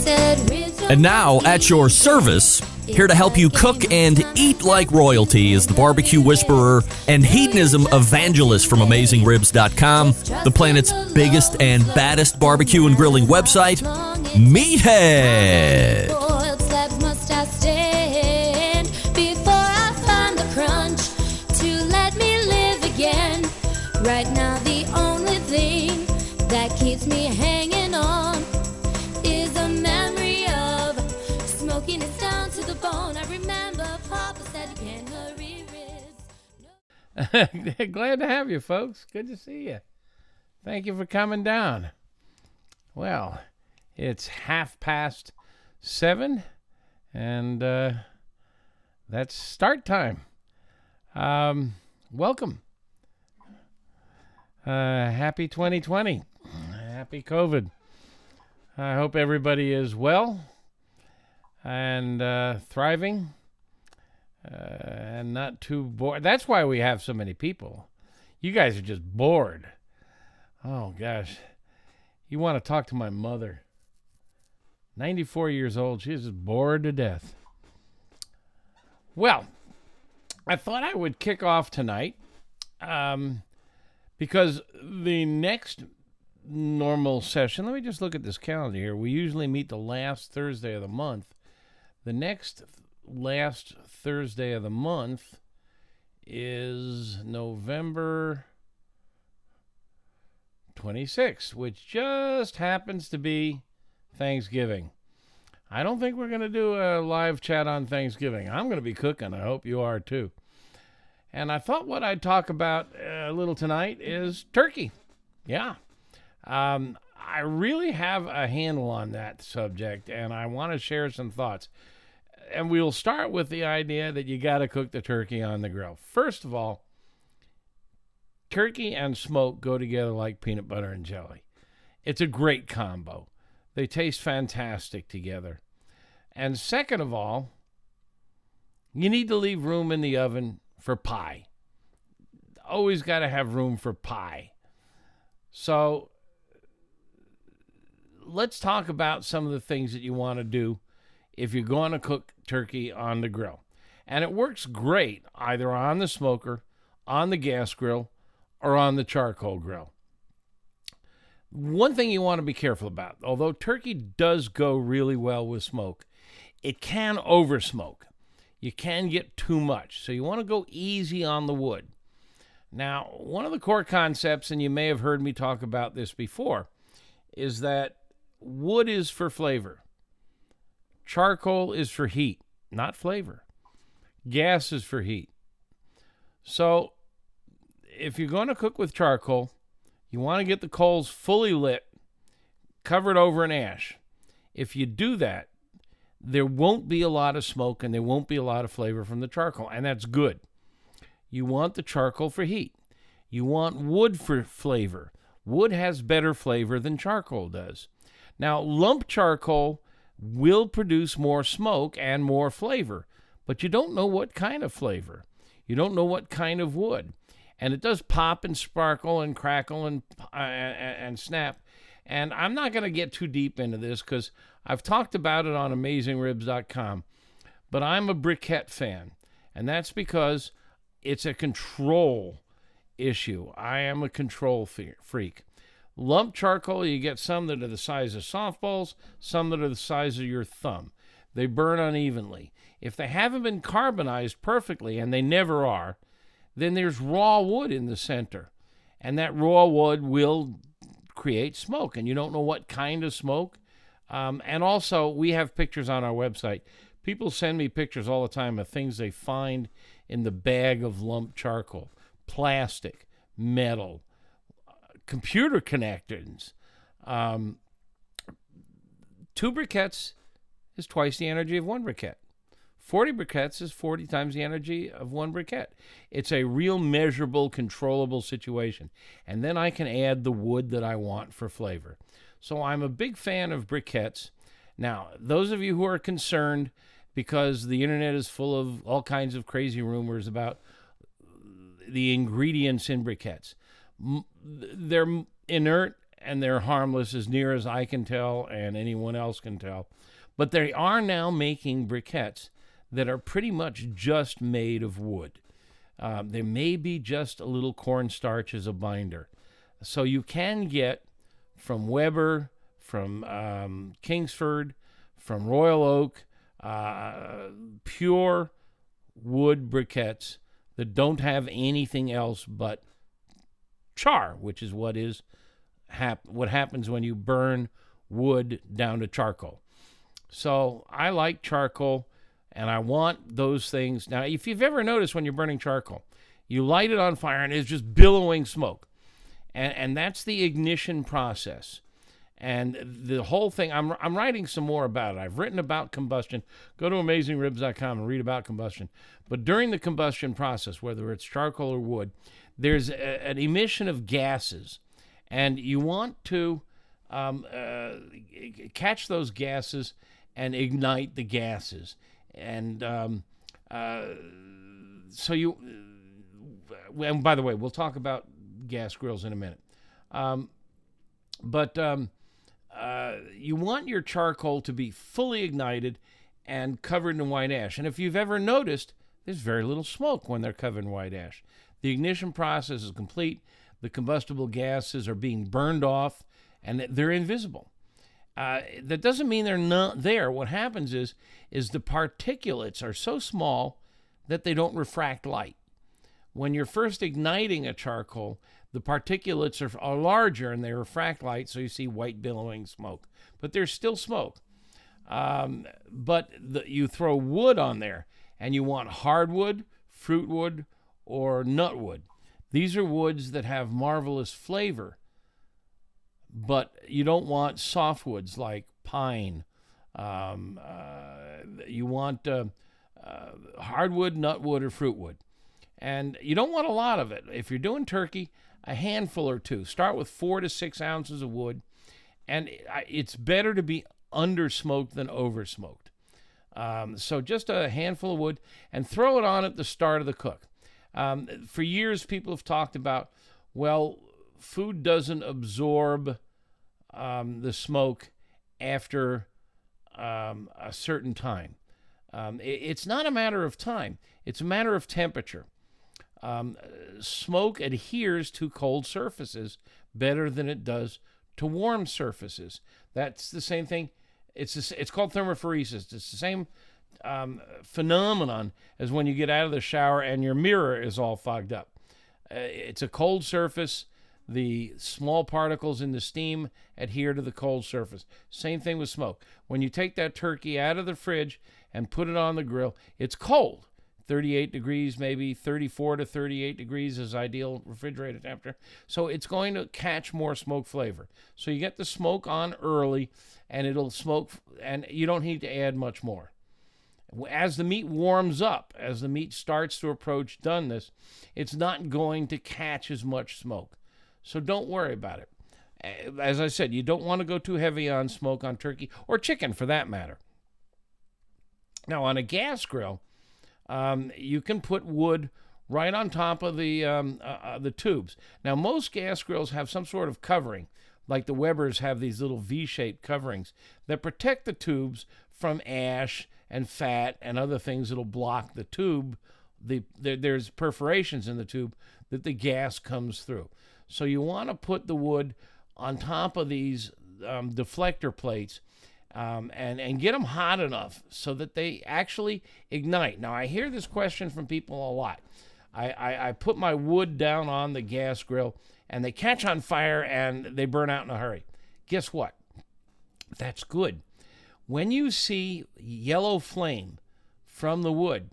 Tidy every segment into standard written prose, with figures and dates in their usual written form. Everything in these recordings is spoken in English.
And now, at your service, here to help you cook and eat like royalty is the barbecue whisperer and hedonism evangelist from AmazingRibs.com, the planet's biggest and baddest barbecue and grilling website, Meathead. Right now the only thing that keeps me hanging on is a memory of smoking it down to the bone. I remember Papa said you can't hurry ribs. Glad to have you, folks. Good to see you. Thank you for coming down. Well, it's 7:30, and that's start time. Welcome. Happy 2020. Happy COVID. I hope everybody is well and thriving and not too bored. That's why we have so many people. You guys are just bored. Oh, gosh. You want to talk to my mother. 94 years old. She's just bored to death. Well, I thought I would kick off tonight because the next normal session, let me just look at this calendar here. We usually meet the last Thursday of the month. The next last Thursday of the month is November 26th, which just happens to be Thanksgiving. I don't think we're going to do a live chat on Thanksgiving. I'm going to be cooking. I hope you are too. And I thought what I'd talk about a little tonight is turkey. Yeah. I really have a handle on that subject, and I want to share some thoughts. And we'll start with the idea that you got to cook the turkey on the grill. First of all, turkey and smoke go together like peanut butter and jelly. It's a great combo. They taste fantastic together. And second of all, you need to leave room in the oven for pie. Always got to have room for pie. So let's talk about some of the things that you want to do if you're going to cook turkey on the grill. And it works great either on the smoker, on the gas grill, or on the charcoal grill. One thing you want to be careful about, although turkey does go really well with smoke, it can over smoke. You can get too much, so you want to go easy on the wood. Now, one of the core concepts, and you may have heard me talk about this before, is that wood is for flavor. Charcoal is for heat, not flavor. Gas is for heat. So, if you're going to cook with charcoal, you want to get the coals fully lit, covered over in ash. If you do that, there won't be a lot of smoke and there won't be a lot of flavor from the charcoal, and that's good. You want the charcoal for heat. You want wood for flavor. Wood has better flavor than charcoal does. Now, lump charcoal will produce more smoke and more flavor, but you don't know what kind of flavor. You don't know what kind of wood. And it does pop and sparkle and crackle and snap. And I'm not going to get too deep into this because I've talked about it on AmazingRibs.com. But I'm a Briquette fan. And that's because it's a control issue. I am a control freak. Lump charcoal, you get some that are the size of softballs, some that are the size of your thumb. They burn unevenly. If they haven't been carbonized perfectly, and they never are, then there's raw wood in the center. And that raw wood will create smoke, and you don't know what kind of smoke. And also, we have pictures on our website. People send me pictures all the time of things they find in the bag of lump charcoal. Plastic, metal, computer connectors. 2 briquettes is twice the energy of 1 briquette. 40 briquettes is 40 times the energy of 1 briquette. It's a real measurable, controllable situation. And then I can add the wood that I want for flavor. So I'm a big fan of briquettes. Now, those of you who are concerned because the internet is full of all kinds of crazy rumors about the ingredients in briquettes, they're inert and they're harmless as near as I can tell and anyone else can tell. But they are now making briquettes that are pretty much just made of wood. There may be just a little cornstarch as a binder. So you can get from Weber, from Kingsford, from Royal Oak, pure wood briquettes that don't have anything else but char, which is what happens when you burn wood down to charcoal. So I like charcoal, and I want those things. Now, if you've ever noticed when you're burning charcoal, you light it on fire and it's just billowing smoke. And that's the ignition process. And the whole thing, I'm writing some more about it. I've written about combustion. Go to AmazingRibs.com and read about combustion. But during the combustion process, whether it's charcoal or wood, there's an emission of gases. And you want to catch those gases and ignite the gases. And so you... And by the way, we'll talk about gas grills in a minute. But you want your charcoal to be fully ignited and covered in white ash. And if you've ever noticed, there's very little smoke when they're covered in white ash. The ignition process is complete. The combustible gases are being burned off, and they're invisible. That doesn't mean they're not there. What happens is the particulates are so small that they don't refract light. When you're first igniting a charcoal, the particulates are larger and they refract light, so you see white billowing smoke. But there's still smoke. You throw wood on there, and you want hardwood, fruitwood, or nutwood. These are woods that have marvelous flavor, but you don't want softwoods like pine. You want hardwood, nutwood, or fruitwood. And you don't want a lot of it. If you're doing turkey, a handful or two. Start with 4 to 6 ounces of wood. And it's better to be under-smoked than over-smoked. So just a handful of wood, and throw it on at the start of the cook. For years, people have talked about, well, food doesn't absorb the smoke after a certain time. It's not a matter of time. It's a matter of temperature. Smoke adheres to cold surfaces better than it does to warm surfaces. That's the same thing. It's called thermophoresis. It's the same phenomenon as when you get out of the shower and your mirror is all fogged up. It's a cold surface. The small particles in the steam adhere to the cold surface. Same thing with smoke. When you take that turkey out of the fridge and put it on the grill, it's cold. 38 degrees, maybe 34 to 38 degrees is ideal refrigerator temperature. So it's going to catch more smoke flavor. So you get the smoke on early, and it'll smoke, and you don't need to add much more. As the meat warms up, as the meat starts to approach doneness, it's not going to catch as much smoke. So don't worry about it. As I said, you don't want to go too heavy on smoke on turkey, or chicken for that matter. Now, on a gas grill, you can put wood right on top of the tubes. Now, most gas grills have some sort of covering, like the Webers have these little V-shaped coverings that protect the tubes from ash and fat and other things that'll block the tube. There's perforations in the tube that the gas comes through. So you want to put the wood on top of these deflector plates and get them hot enough so that they actually ignite. Now, I hear this question from people a lot. I put my wood down on the gas grill, and they catch on fire, and they burn out in a hurry. Guess what? That's good. When you see yellow flame from the wood,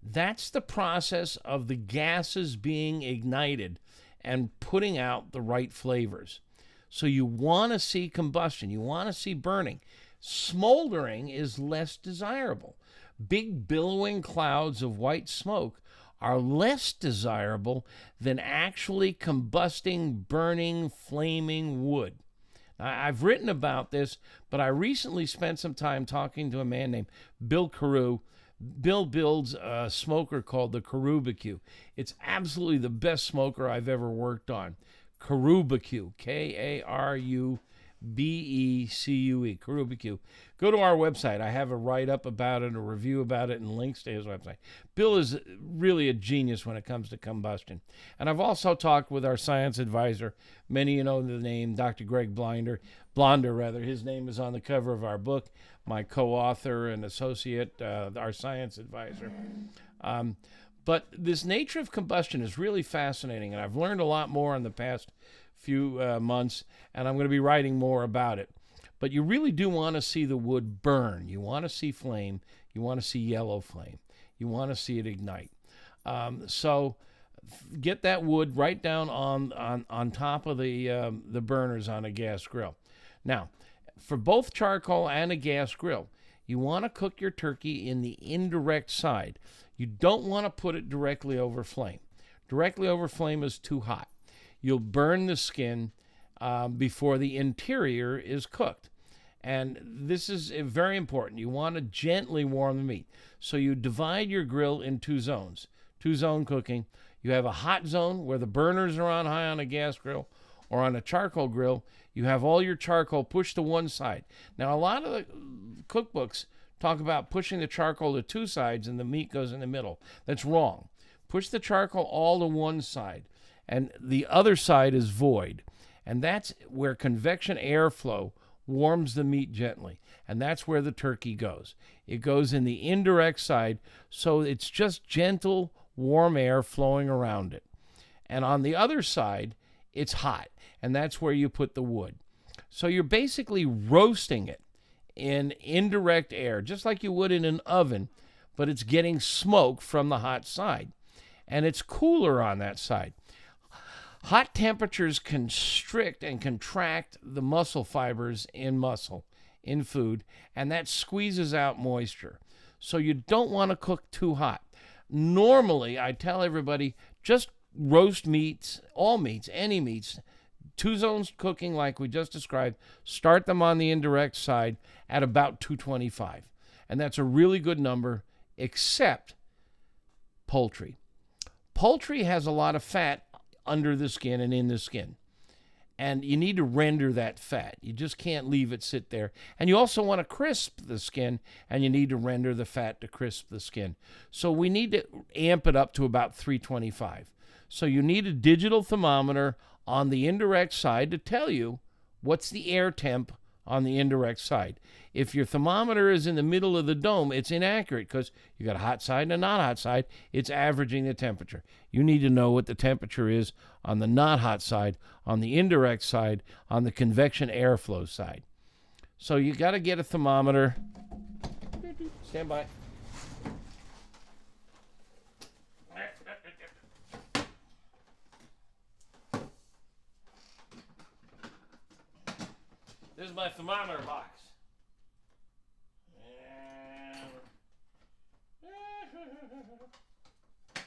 that's the process of the gases being ignited and putting out the right flavors. So you want to see combustion. You want to see burning. Smoldering is less desirable. Big billowing clouds of white smoke are less desirable than actually combusting, burning, flaming wood. Now, I've written about this, but I recently spent some time talking to a man named Bill Carew. Bill builds a smoker called the Carubicue. It's absolutely the best smoker I've ever worked on. Karubecue, Karubecue, Karubecue. Go to our website. I have a write-up about it, a review about it, and links to his website. Bill is really a genius when it comes to combustion. And I've also talked with our science advisor. Many of you know the name, Dr. Greg Blonder. His name is on the cover of our book, my co-author and associate, our science advisor. But this nature of combustion is really fascinating, and I've learned a lot more in the past few months, and I'm going to be writing more about it. But you really do want to see the wood burn. You want to see flame. You want to see yellow flame. You want to see it ignite. So get that wood right down on top of the burners on a gas grill. Now, for both charcoal and a gas grill, you want to cook your turkey in the indirect side. You don't want to put it directly over flame. Directly over flame is too hot. You'll burn the skin before the interior is cooked. And this is very important. You want to gently warm the meat. So you divide your grill in two zones, two-zone cooking. You have a hot zone where the burners are on high on a gas grill, or on a charcoal grill, you have all your charcoal pushed to one side. Now, a lot of the cookbooks talk about pushing the charcoal to two sides and the meat goes in the middle. That's wrong. Push the charcoal all to one side, and the other side is void. And that's where convection airflow warms the meat gently. And that's where the turkey goes. It goes in the indirect side, so it's just gentle, warm air flowing around it. And on the other side, it's hot, and that's where you put the wood. So you're basically roasting it in indirect air, just like you would in an oven, but it's getting smoke from the hot side. And it's cooler on that side. Hot temperatures constrict and contract the muscle fibers in food, and that squeezes out moisture. So you don't want to cook too hot. Normally, I tell everybody, just roast meats, all meats, any meats, two zones cooking like we just described, start them on the indirect side at about 225. And that's a really good number, except poultry. Poultry has a lot of fat under the skin and in the skin. And you need to render that fat. You just can't leave it sit there. And you also want to crisp the skin, and you need to render the fat to crisp the skin. So we need to amp it up to about 325. So you need a digital thermometer on the indirect side to tell you what's the air temp on the indirect side. If your thermometer is in the middle of the dome, it's inaccurate because you got a hot side and a not hot side. It's averaging the temperature. You need to know what the temperature is on the not hot side, on the indirect side, on the convection airflow side. So you got to get a thermometer. Stand by. This is my thermometer box. And I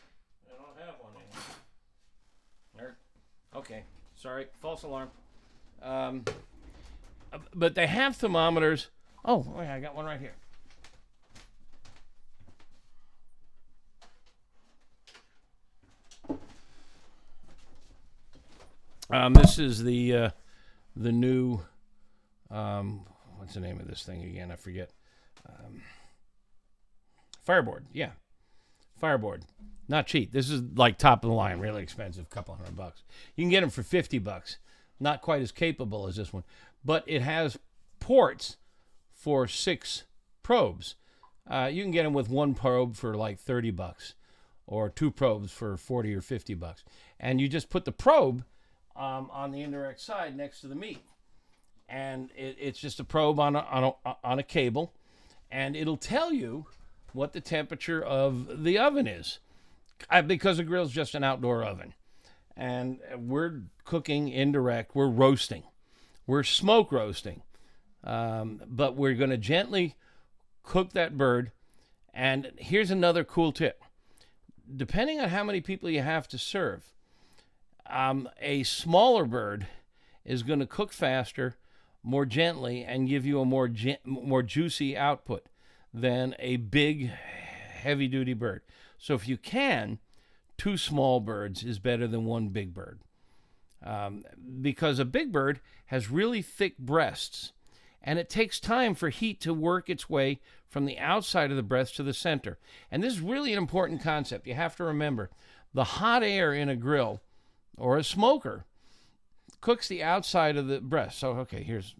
don't have one in here. Okay, sorry, false alarm. But they have thermometers. Oh, wait, I got one right here. This is the new. What's the name of this thing again? I forget. Fireboard. Yeah. Fireboard. Not cheap. This is like top of the line, really expensive, couple $100. You can get them for $50. Not quite as capable as this one, but it has ports for 6 probes. You can get them with one probe for like $30 or 2 probes for $40 or $50. And you just put the probe on the indirect side next to the meat. And it's just a probe on a cable, and it'll tell you what the temperature of the oven is, because the grill's just an outdoor oven. And we're cooking indirect. We're roasting. We're smoke roasting. But we're going to gently cook that bird. And here's another cool tip. Depending on how many people you have to serve, a smaller bird is going to cook faster, more gently, and give you a more juicy output than a big, heavy-duty bird. So if you can, 2 small birds is better than 1 big bird. because a big bird has really thick breasts, and it takes time for heat to work its way from the outside of the breast to the center. And this is really an important concept. You have to remember, the hot air in a grill or a smoker cooks the outside of the breast. So, okay, here's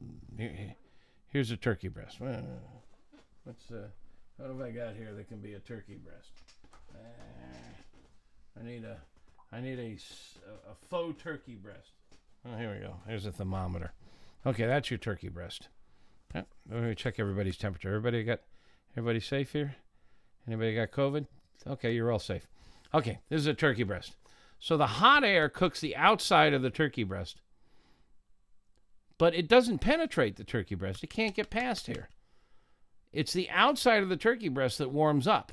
a turkey breast. What have I got here that can be a turkey breast? I need a faux turkey breast. Oh, here we go. Here's a thermometer. Okay, that's your turkey breast. Let me check everybody's temperature. Everybody safe here? Anybody got COVID? Okay, you're all safe. Okay, this is a turkey breast. So the hot air cooks the outside of the turkey breast, but it doesn't penetrate the turkey breast. It can't get past here. It's the outside of the turkey breast that warms up,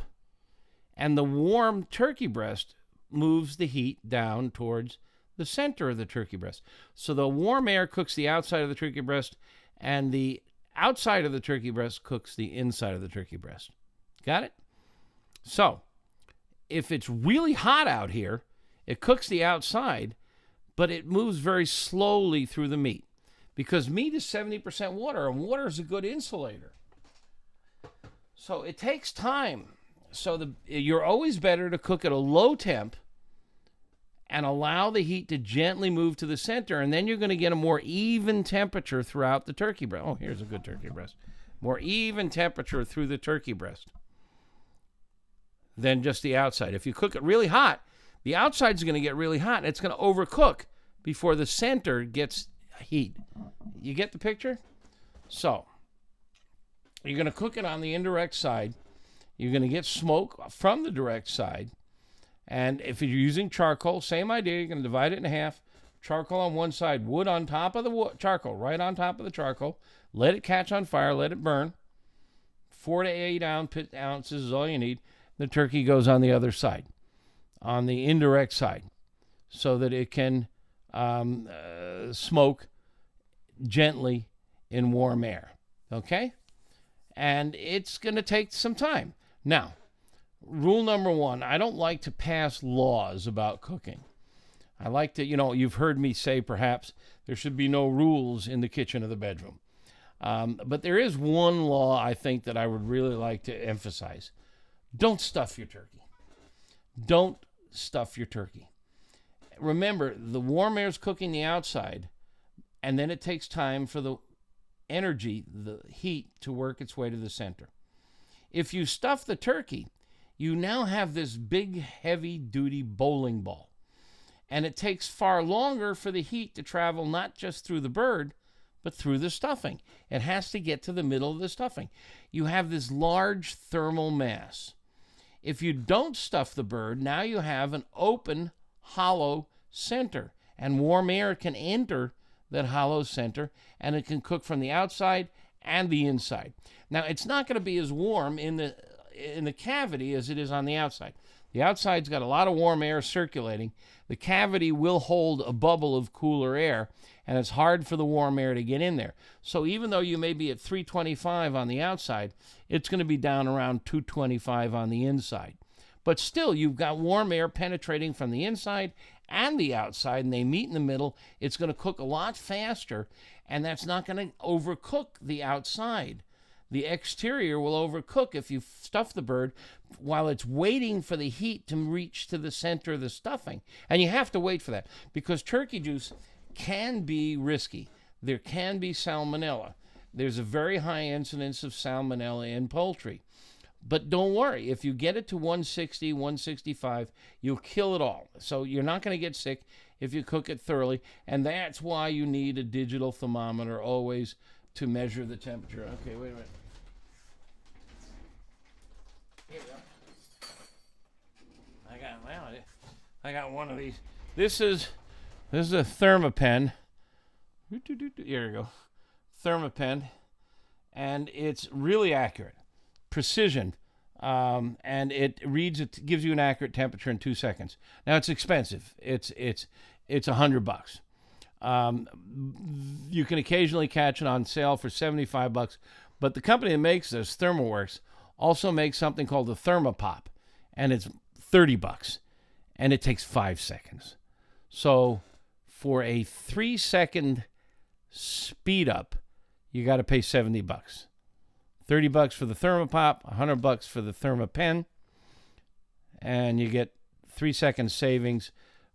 and the warm turkey breast moves the heat down towards the center of the turkey breast. So the warm air cooks the outside of the turkey breast, and the outside of the turkey breast cooks the inside of the turkey breast. Got it? So if it's really hot out here, it cooks the outside, but it moves very slowly through the meat, because meat is 70% water, and water is a good insulator. So it takes time. So you're always better to cook at a low temp and allow the heat to gently move to the center, and then you're going to get a more even temperature throughout the turkey breast. Oh, here's a good turkey breast. More even temperature through the turkey breast than just the outside. If you cook it really hot, the outside's going to get really hot, and it's going to overcook before the center gets heat. You get the picture? So you're going to cook it on the indirect side. You're going to get smoke from the direct side. And if you're using charcoal, same idea. You're going to divide it in half. Charcoal on one side, wood on top of the charcoal, right on top of the charcoal. Let it catch on fire. Let it burn. 4 to 8 ounces is all you need. The turkey goes on the other side, on the indirect side, so that it can smoke gently in warm air. Okay? And it's going to take some time. Now, rule number 1, I don't like to pass laws about cooking. I like to, you've heard me say perhaps there should be no rules in the kitchen or the bedroom. But there is one law I think that I would really like to emphasize. Don't stuff your turkey. Don't stuff your turkey. Remember, the warm air is cooking the outside, and then it takes time for the energy, the heat, to work its way to the center. If you stuff the turkey, you now have this big, heavy-duty bowling ball. And it takes far longer for the heat to travel not just through the bird, but through the stuffing. It has to get to the middle of the stuffing. You have this large thermal mass. If you don't stuff the bird, now you have an open, hollow center. And warm air can enter that hollow center, and it can cook from the outside and the inside. Now, it's not going to be as warm in the cavity as it is on the outside. The outside's got a lot of warm air circulating. The cavity will hold a bubble of cooler air, and it's hard for the warm air to get in there. So even though you may be at 325 on the outside, it's going to be down around 225 on the inside. But still, you've got warm air penetrating from the inside and the outside, and they meet in the middle. It's going to cook a lot faster, and that's not going to overcook the outside. The exterior will overcook if you stuff the bird while it's waiting for the heat to reach to the center of the stuffing. And you have to wait for that, because turkey juice can be risky. There can be salmonella. There's a very high incidence of salmonella in poultry. But don't worry, if you get it to 160, 165, you'll kill it all. So you're not going to get sick if you cook it thoroughly, and that's why you need a digital thermometer always to measure the temperature. Okay, wait a minute. Here we go. I got one of these. This is a Thermapen. Here we go. Thermapen, and it's really accurate. Precision, and it gives you an accurate temperature in 2 seconds. Now, it's expensive. It's $100. You can occasionally catch it on sale for $75, but the company that makes this, ThermaWorks, also makes something called the Thermopop, and it's $30, and it takes 5 seconds. So for a 3-second speed up, you got to pay $70. $30 for the Thermopop, $100 for the Thermapen, and you get 3-second savings.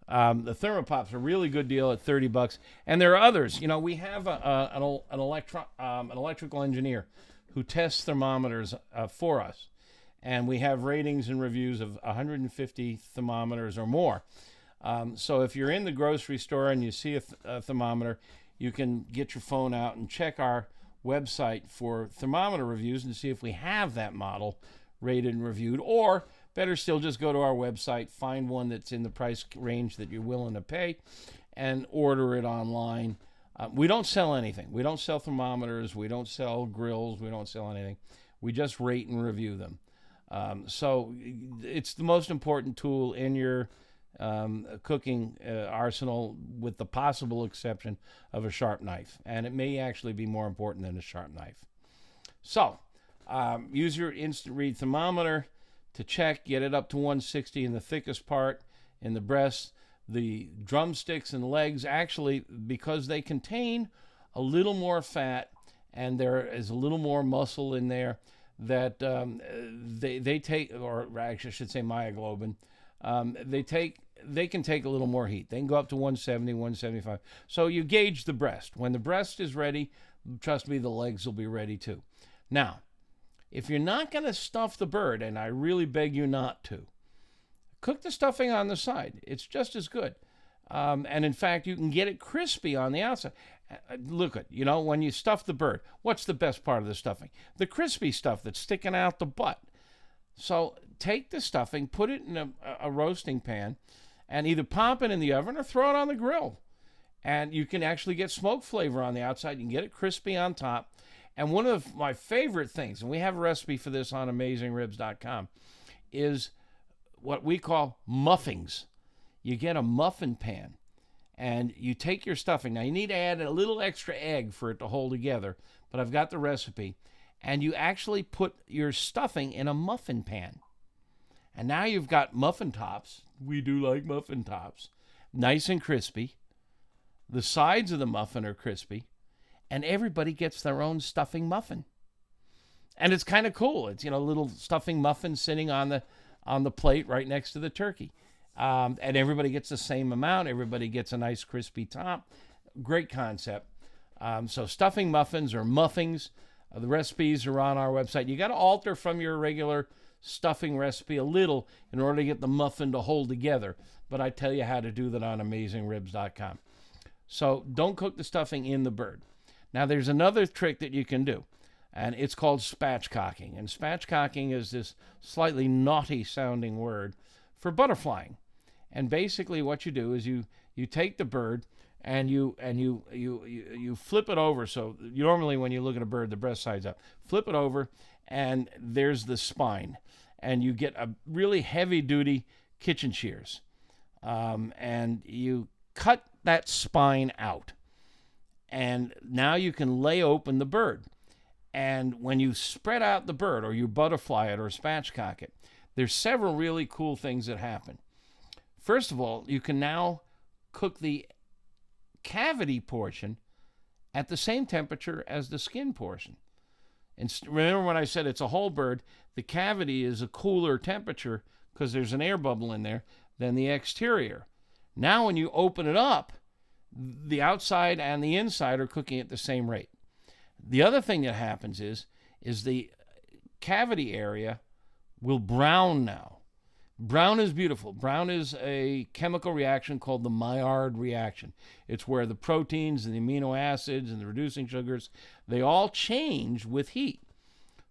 The Thermopop's a really good deal at $30, and there are others. You know, we have an electrical engineer who tests thermometers for us, and we have ratings and reviews of 150 thermometers or more. So if you're in the grocery store and you see a thermometer, you can get your phone out and check our website for thermometer reviews and see if we have that model rated and reviewed, or better still, just go to our website, find one that's in the price range that you're willing to pay, and order it online. We don't sell anything. We don't sell thermometers. We don't sell grills. We don't sell anything. We just rate and review them. So it's the most important tool in your cooking arsenal, with the possible exception of a sharp knife. And it may actually be more important than a sharp knife. So use your instant read thermometer to check, get it up to 160 in the thickest part in the breast. The drumsticks and legs, actually, because they contain a little more fat and there is a little more muscle in there, that they take, or actually I should say myoglobin, they can take a little more heat. They can go up to 170, 175. So you gauge the breast. When the breast is ready, trust me, the legs will be ready too. Now, if you're not going to stuff the bird, and I really beg you not to, cook the stuffing on the side. It's just as good. And in fact, you can get it crispy on the outside. Look at, you know, when you stuff the bird, what's the best part of the stuffing? The crispy stuff that's sticking out the butt. So take the stuffing, put it in a roasting pan, and either pop it in the oven or throw it on the grill. And you can actually get smoke flavor on the outside. You can get it crispy on top. And one of my favorite things, and we have a recipe for this on AmazingRibs.com, is what we call muffins. You get a muffin pan, and you take your stuffing. Now, you need to add a little extra egg for it to hold together, but I've got the recipe. And you actually put your stuffing in a muffin pan. And now you've got muffin tops. We do like muffin tops. Nice and crispy. The sides of the muffin are crispy. And everybody gets their own stuffing muffin. And it's kind of cool. It's, you know, a little stuffing muffin sitting on the plate right next to the turkey. And everybody gets the same amount. Everybody gets a nice crispy top. Great concept. So stuffing muffins or muffins. The recipes are on our website. You got to alter from your regular stuffing recipe a little in order to get the muffin to hold together. But I tell you how to do that on AmazingRibs.com. So don't cook the stuffing in the bird. Now there's another trick that you can do, and it's called spatchcocking. And spatchcocking is this slightly naughty sounding word for butterflying. And basically what you do is you take the bird and you flip it over. So normally when you look at a bird, the breast side's up. Flip it over, and there's the spine. And you get a really heavy-duty kitchen shears. And you cut that spine out. And now you can lay open the bird. And when you spread out the bird, or you butterfly it or spatchcock it, there's several really cool things that happen. First of all, you can now cook the cavity portion at the same temperature as the skin portion. And remember when I said it's a whole bird, the cavity is a cooler temperature because there's an air bubble in there than the exterior. Now when you open it up, the outside and the inside are cooking at the same rate. The other thing that happens is the cavity area will brown now. Brown is beautiful. Brown is a chemical reaction called the Maillard reaction. It's where the proteins and the amino acids and the reducing sugars, they all change with heat.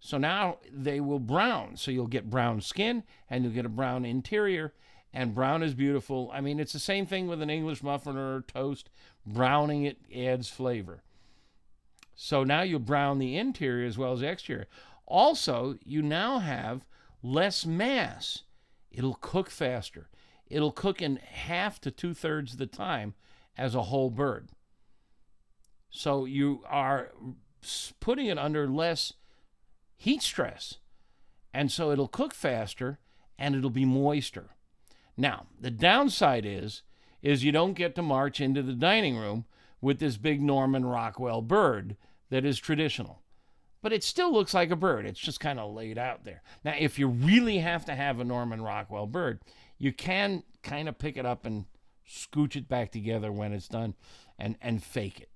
So now they will brown. So you'll get brown skin and you'll get a brown interior. And brown is beautiful. I mean, it's the same thing with an English muffin or toast. Browning it adds flavor. So now you brown the interior as well as the exterior. Also, you now have less mass. It'll cook faster. It'll cook in half to 2/3 of the time as a whole bird. So you are putting it under less heat stress. And so it'll cook faster and it'll be moister. Now, the downside is is you don't get to march into the dining room with this big Norman Rockwell bird that is traditional. But it still looks like a bird. It's just kind of laid out there. Now, if you really have to have a Norman Rockwell bird, you can kind of pick it up and scooch it back together when it's done and fake it.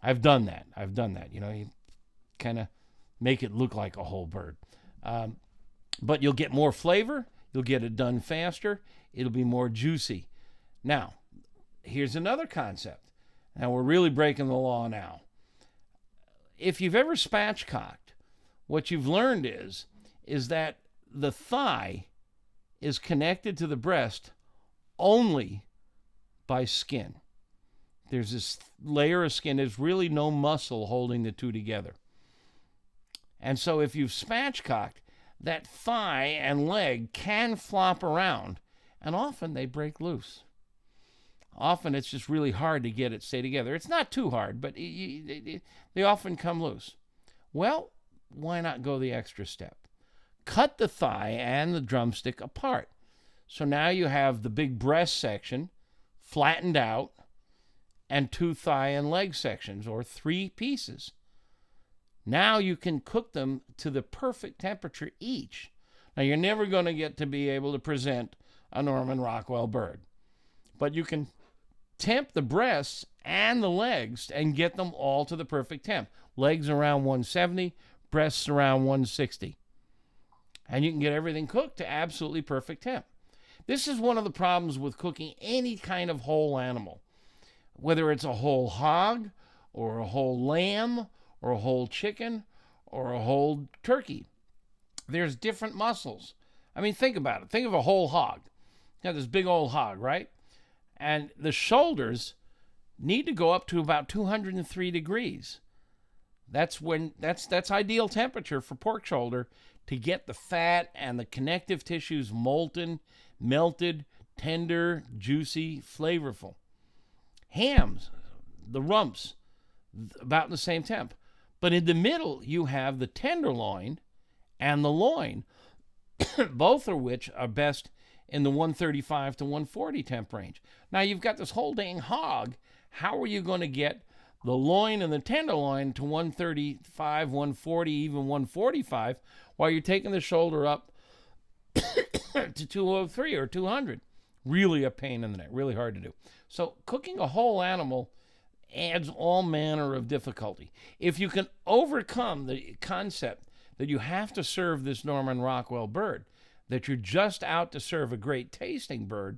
I've done that. You know, you kind of make it look like a whole bird. But you'll get more flavor. You'll get it done faster. It'll be more juicy. Now, here's another concept. Now, we're really breaking the law now. If you've ever spatchcocked, what you've learned is that the thigh is connected to the breast only by skin. There's this layer of skin. There's really no muscle holding the two together. And so if you've spatchcocked, that thigh and leg can flop around, and often they break loose. Often it's just really hard to get it to stay together. It's not too hard, but they often come loose. Well, why not go the extra step? Cut the thigh and the drumstick apart. So now you have the big breast section flattened out and 2 thigh and leg sections, or 3 pieces. Now you can cook them to the perfect temperature each. Now you're never going to get to be able to present a Norman Rockwell bird, but you can temp the breasts and the legs and get them all to the perfect temp. Legs around 170, breasts around 160. And you can get everything cooked to absolutely perfect temp. This is one of the problems with cooking any kind of whole animal, whether it's a whole hog or a whole lamb or a whole chicken or a whole turkey. There's different muscles. I mean, think about it. Think of a whole hog. You got this big old hog, right? And the shoulders need to go up to about 203 degrees. That's ideal temperature for pork shoulder to get the fat and the connective tissues molten, melted, tender, juicy, flavorful. Hams, the rumps, about the same temp. But in the middle, you have the tenderloin and the loin, both of which are best in the 135 to 140 temp range. Now, you've got this whole dang hog. How are you going to get the loin and the tenderloin to 135, 140, even 145, while you're taking the shoulder up to 203 or 200? Really a pain in the neck, really hard to do. So cooking a whole animal adds all manner of difficulty. If you can overcome the concept that you have to serve this Norman Rockwell bird, that you're just out to serve a great tasting bird,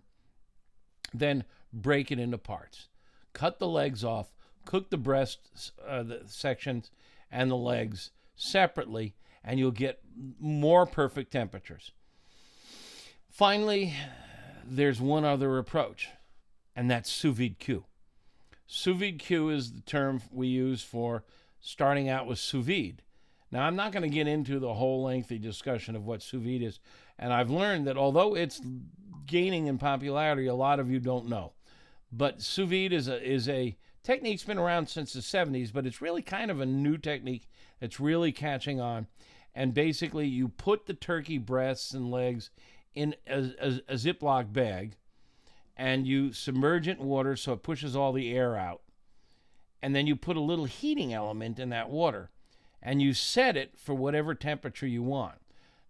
then break it into parts. Cut the legs off, cook the breast the sections and the legs separately, and you'll get more perfect temperatures. Finally, there's one other approach, and that's sous vide Q. Sous vide Q is the term we use for starting out with sous vide. Now, I'm not going to get into the whole lengthy discussion of what sous vide is, and I've learned that although it's gaining in popularity, a lot of you don't know. But sous vide is a technique's been around since the 70s, but it's really kind of a new technique that's really catching on. And basically, you put the turkey breasts and legs in a Ziploc bag, and you submerge it in water so it pushes all the air out. And then you put a little heating element in that water, and you set it for whatever temperature you want.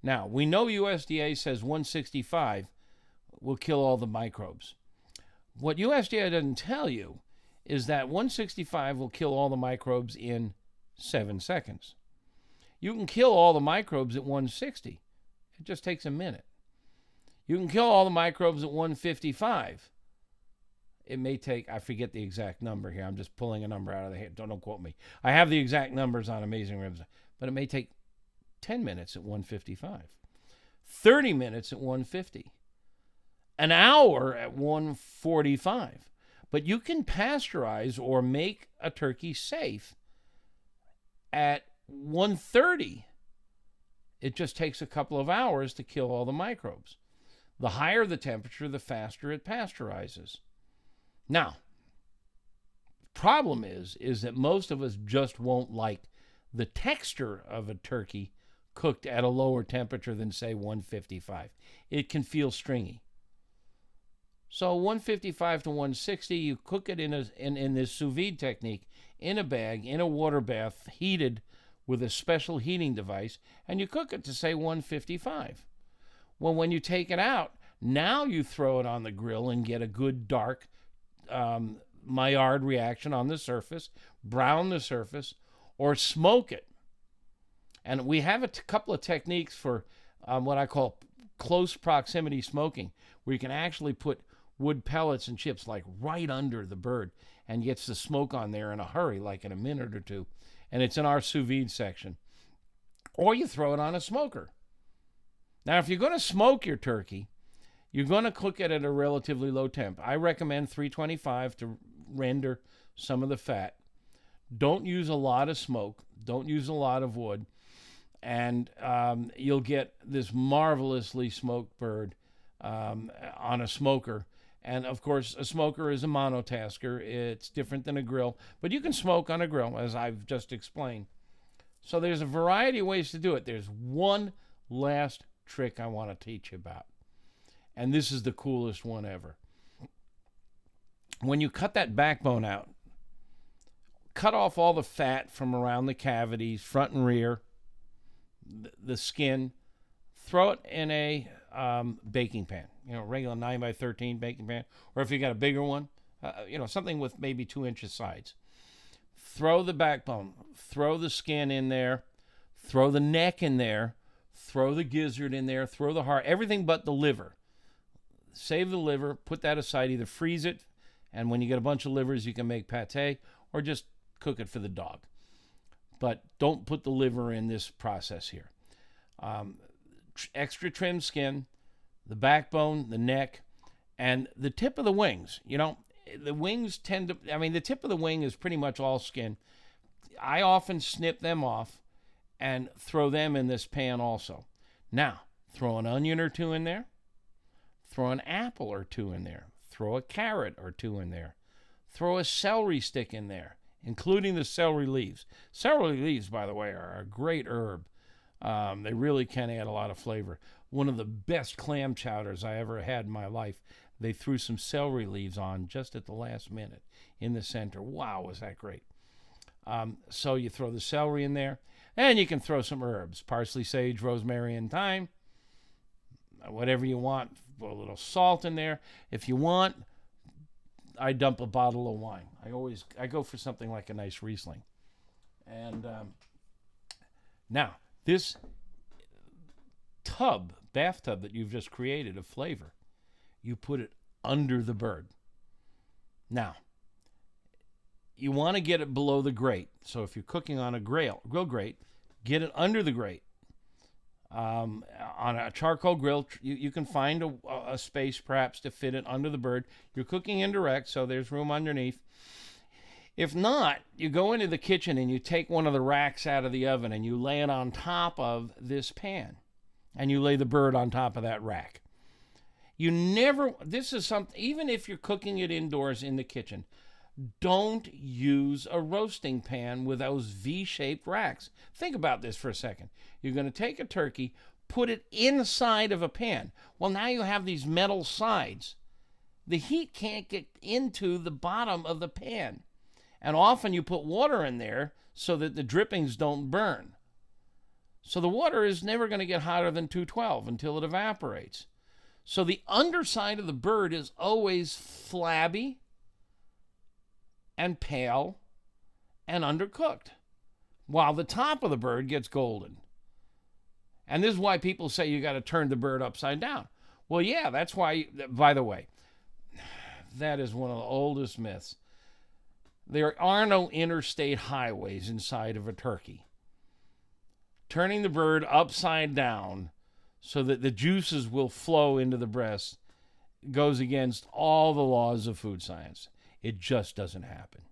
Now, we know USDA says 165 will kill all the microbes. What USDA doesn't tell you is that 165 will kill all the microbes in 7 seconds. You can kill all the microbes at 160. It just takes a minute. You can kill all the microbes at 155. It may take, I forget the exact number here. I'm just pulling a number out of the head. Don't quote me. I have the exact numbers on Amazing Ribs, but it may take 10 minutes at 155, 30 minutes at 150, an hour at 145. But you can pasteurize or make a turkey safe at 130. It just takes a couple of hours to kill all the microbes. The higher the temperature, the faster it pasteurizes. Now, problem is that most of us just won't like the texture of a turkey cooked at a lower temperature than, say, 155. It can feel stringy. So 155 to 160, you cook it in this sous vide technique in a bag, in a water bath, heated with a special heating device, and you cook it to, say, 155. Well, when you take it out, now you throw it on the grill and get a good dark Maillard reaction on the surface, brown the surface, or smoke it. And we have a couple of techniques for what I call close proximity smoking, where you can actually put wood pellets and chips like right under the bird and gets the smoke on there in a hurry, like in a minute or two. And it's in our sous vide section. Or you throw it on a smoker. Now, if you're going to smoke your turkey, you're going to cook it at a relatively low temp. I recommend 325 to render some of the fat. Don't use a lot of smoke. Don't use a lot of wood. And you'll get this marvelously smoked bird on a smoker. And, of course, a smoker is a monotasker. It's different than a grill. But you can smoke on a grill, as I've just explained. So there's a variety of ways to do it. There's one last trick I want to teach you about. And this is the coolest one ever. When you cut that backbone out, cut off all the fat from around the cavities, front and rear, the skin, throw it in a baking pan, regular 9x13 baking pan, or if you got a bigger one, something with maybe 2 inches sides. Throw the backbone, throw the skin in there, throw the neck in there, throw the gizzard in there, throw the heart, everything but the liver. Save the liver, put that aside, either freeze it, and when you get a bunch of livers, you can make pate, or just cook it for the dog. But don't put the liver in this process here. Extra trim skin, the backbone, the neck, and the tip of the wings. The wings tend to, the tip of the wing is pretty much all skin. I often snip them off and throw them in this pan also. Now, throw an onion or two in there. Throw an apple or two in there. Throw a carrot or two in there. Throw a celery stick in there, including the celery leaves. Celery leaves, by the way, are a great herb. They really can add a lot of flavor. One of the best clam chowders I ever had in my life, they threw some celery leaves on just at the last minute in the center. Wow, was that great. So you throw the celery in there, and you can throw some herbs, parsley, sage, rosemary, and thyme, whatever you want. Put a little salt in there. If you want, I dump a bottle of wine. I go for something like a nice Riesling. And now, this bathtub that you've just created of flavor, you put it under the bird. Now, you want to get it below the grate. So if you're cooking on a grill grate, get it under the grate. On a charcoal grill, you can find a space perhaps to fit it under the bird. You're cooking indirect, so there's room underneath. If not, you go into the kitchen and you take one of the racks out of the oven and you lay it on top of this pan. And you lay the bird on top of that rack. This is something, even if you're cooking it indoors in the kitchen, don't use a roasting pan with those V-shaped racks. Think about this for a second. You're going to take a turkey, put it inside of a pan. Well, now you have these metal sides. The heat can't get into the bottom of the pan. And often you put water in there so that the drippings don't burn. So the water is never going to get hotter than 212 until it evaporates. So the underside of the bird is always flabby and pale and undercooked, while the top of the bird gets golden. And this is why people say you got to turn the bird upside down. Well, yeah, that's why, by the way, that is one of the oldest myths. There are no interstate highways inside of a turkey. Turning the bird upside down so that the juices will flow into the breast goes against all the laws of food science. It just doesn't happen.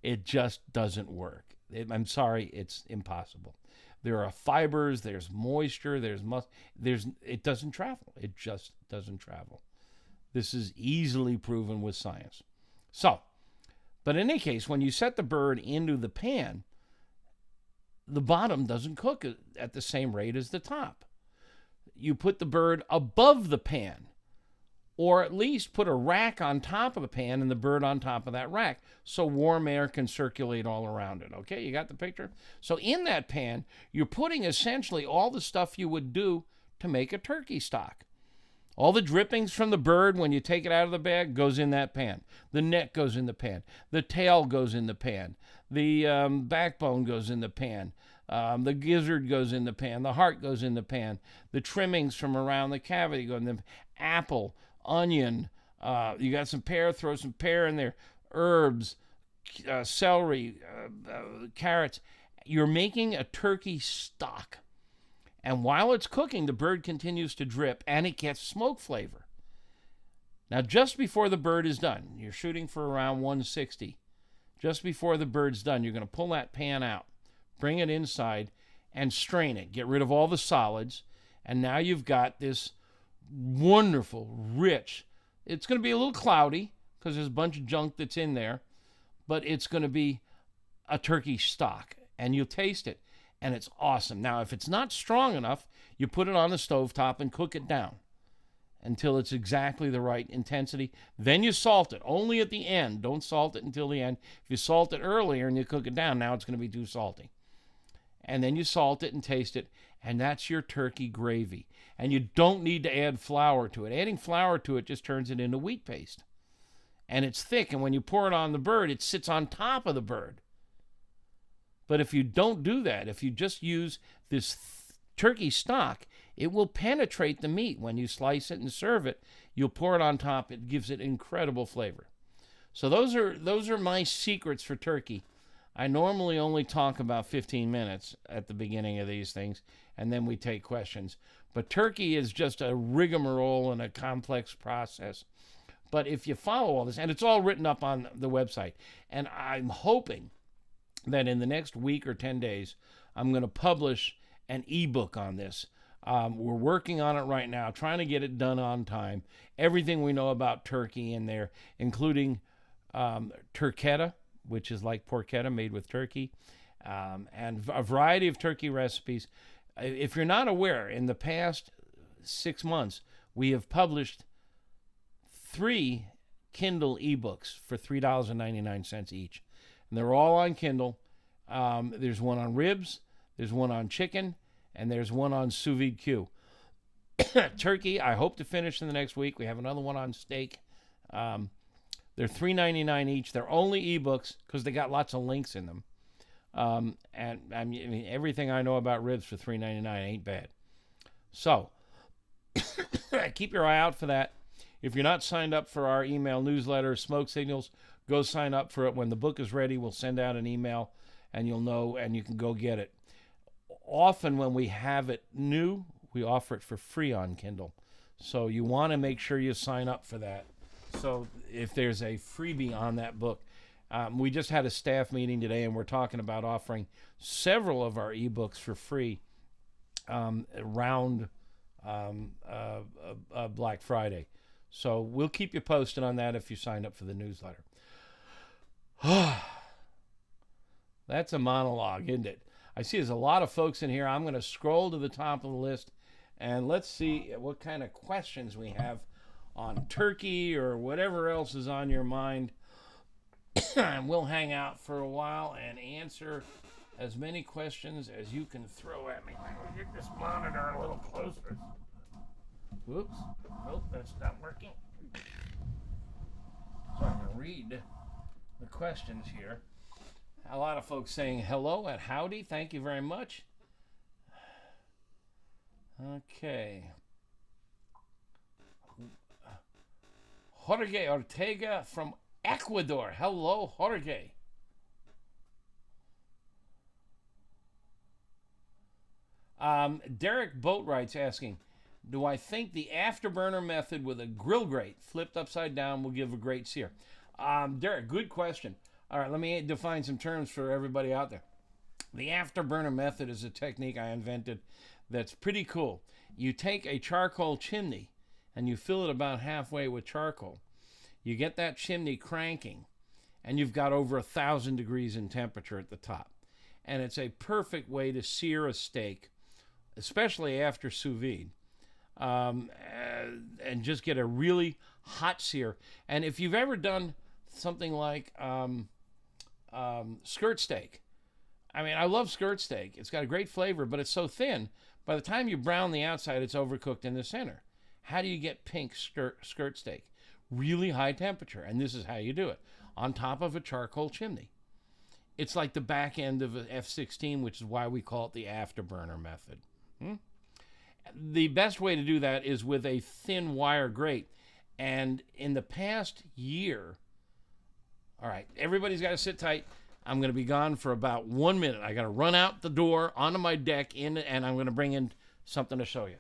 It just doesn't work. I'm sorry, it's impossible. There are fibers, there's moisture, it doesn't travel. It just doesn't travel. This is easily proven with science. So, but in any case, when you set the bird into the pan, the bottom doesn't cook at the same rate as the top. You put the bird above the pan or at least put a rack on top of the pan and the bird on top of that rack so warm air can circulate all around it. Okay, you got the picture? So in that pan, you're putting essentially all the stuff you would do to make a turkey stock. All the drippings from the bird when you take it out of the bag goes in that pan. The neck goes in the pan. The tail goes in the pan. The backbone goes in the pan. The gizzard goes in the pan. The heart goes in the pan. The trimmings from around the cavity go in the apple, onion. You got some pear, throw some pear in there. Herbs, celery, carrots. You're making a turkey stock. And while it's cooking, the bird continues to drip and it gets smoke flavor. Now, just before the bird is done, you're shooting for around 160. Just before the bird's done, you're going to pull that pan out, bring it inside, and strain it. Get rid of all the solids. And now you've got this wonderful, rich, it's going to be a little cloudy because there's a bunch of junk that's in there, but it's going to be a turkey stock. And you'll taste it. And it's awesome. Now, if it's not strong enough, you put it on the stovetop and cook it down until it's exactly the right intensity. Then you salt it, only at the end. Don't salt it until the end. If you salt it earlier and you cook it down, now it's going to be too salty. And then you salt it and taste it, and that's your turkey gravy. And you don't need to add flour to it. Adding flour to it just turns it into wheat paste. And it's thick, and when you pour it on the bird, it sits on top of the bird. But if you don't do that, if you just use this turkey stock, it will penetrate the meat. When you slice it and serve it, you'll pour it on top. It gives it incredible flavor. So those are my secrets for turkey. I normally only talk about 15 minutes at the beginning of these things, and then we take questions. But turkey is just a rigmarole and a complex process. But if you follow all this, and it's all written up on the website, and I'm hoping that in the next week or 10 days, I'm going to publish an ebook on this. We're working on it right now, trying to get it done on time. Everything we know about turkey in there, including turketta, which is like porchetta made with turkey, and a variety of turkey recipes. If you're not aware, in the past 6 months, we have published 3 Kindle ebooks for $3.99 each. And they're all on Kindle. There's one on ribs, there's one on chicken, and there's one on sous vide Q. Turkey, I hope to finish in the next week. We have another one on steak. They're $3.99 each. They're only ebooks because they got lots of links in them. And I mean, everything I know about ribs for $3.99 ain't bad. So keep your eye out for that. If you're not signed up for our email newsletter, Smoke Signals, go sign up for it. When the book is ready, we'll send out an email, and you'll know, and you can go get it. Often when we have it new, we offer it for free on Kindle. So you want to make sure you sign up for that. So if there's a freebie on that book, we just had a staff meeting today, and we're talking about offering several of our ebooks for free around Black Friday. So we'll keep you posted on that if you sign up for the newsletter. That's a monologue, isn't it? I see there's a lot of folks in here. I'm going to scroll to the top of the list, and let's see what kind of questions we have on turkey or whatever else is on your mind. And we'll hang out for a while and answer as many questions as you can throw at me. I'll get this monitor a little closer. Whoops. Nope, that's not working. So I'm going to read the questions here. A lot of folks saying hello and howdy. Thank you very much. Okay. Jorge Ortega from Ecuador. Hello, Jorge. Derek Boatwright's asking, do I think the afterburner method with a grill grate flipped upside down will give a great sear? Derek, good question. All right, let me define some terms for everybody out there. The afterburner method is a technique I invented that's pretty cool. You take a charcoal chimney and you fill it about halfway with charcoal. You get that chimney cranking, and you've got over 1,000 degrees in temperature at the top. And it's a perfect way to sear a steak, especially after sous vide. and just get a really hot sear. And if you've ever done something like skirt steak, I mean, I love skirt steak. It's got a great flavor, but it's so thin. By the time you brown the outside, it's overcooked in the center. How do you get pink skirt steak? Really high temperature, and this is how you do it. On top of a charcoal chimney. It's like the back end of an F-16, which is why we call it the afterburner method. The best way to do that is with a thin wire grate. And in the past year, all right, everybody's got to sit tight. I'm going to be gone for about 1 minute. I got to run out the door onto my deck, and I'm going to bring in something to show you.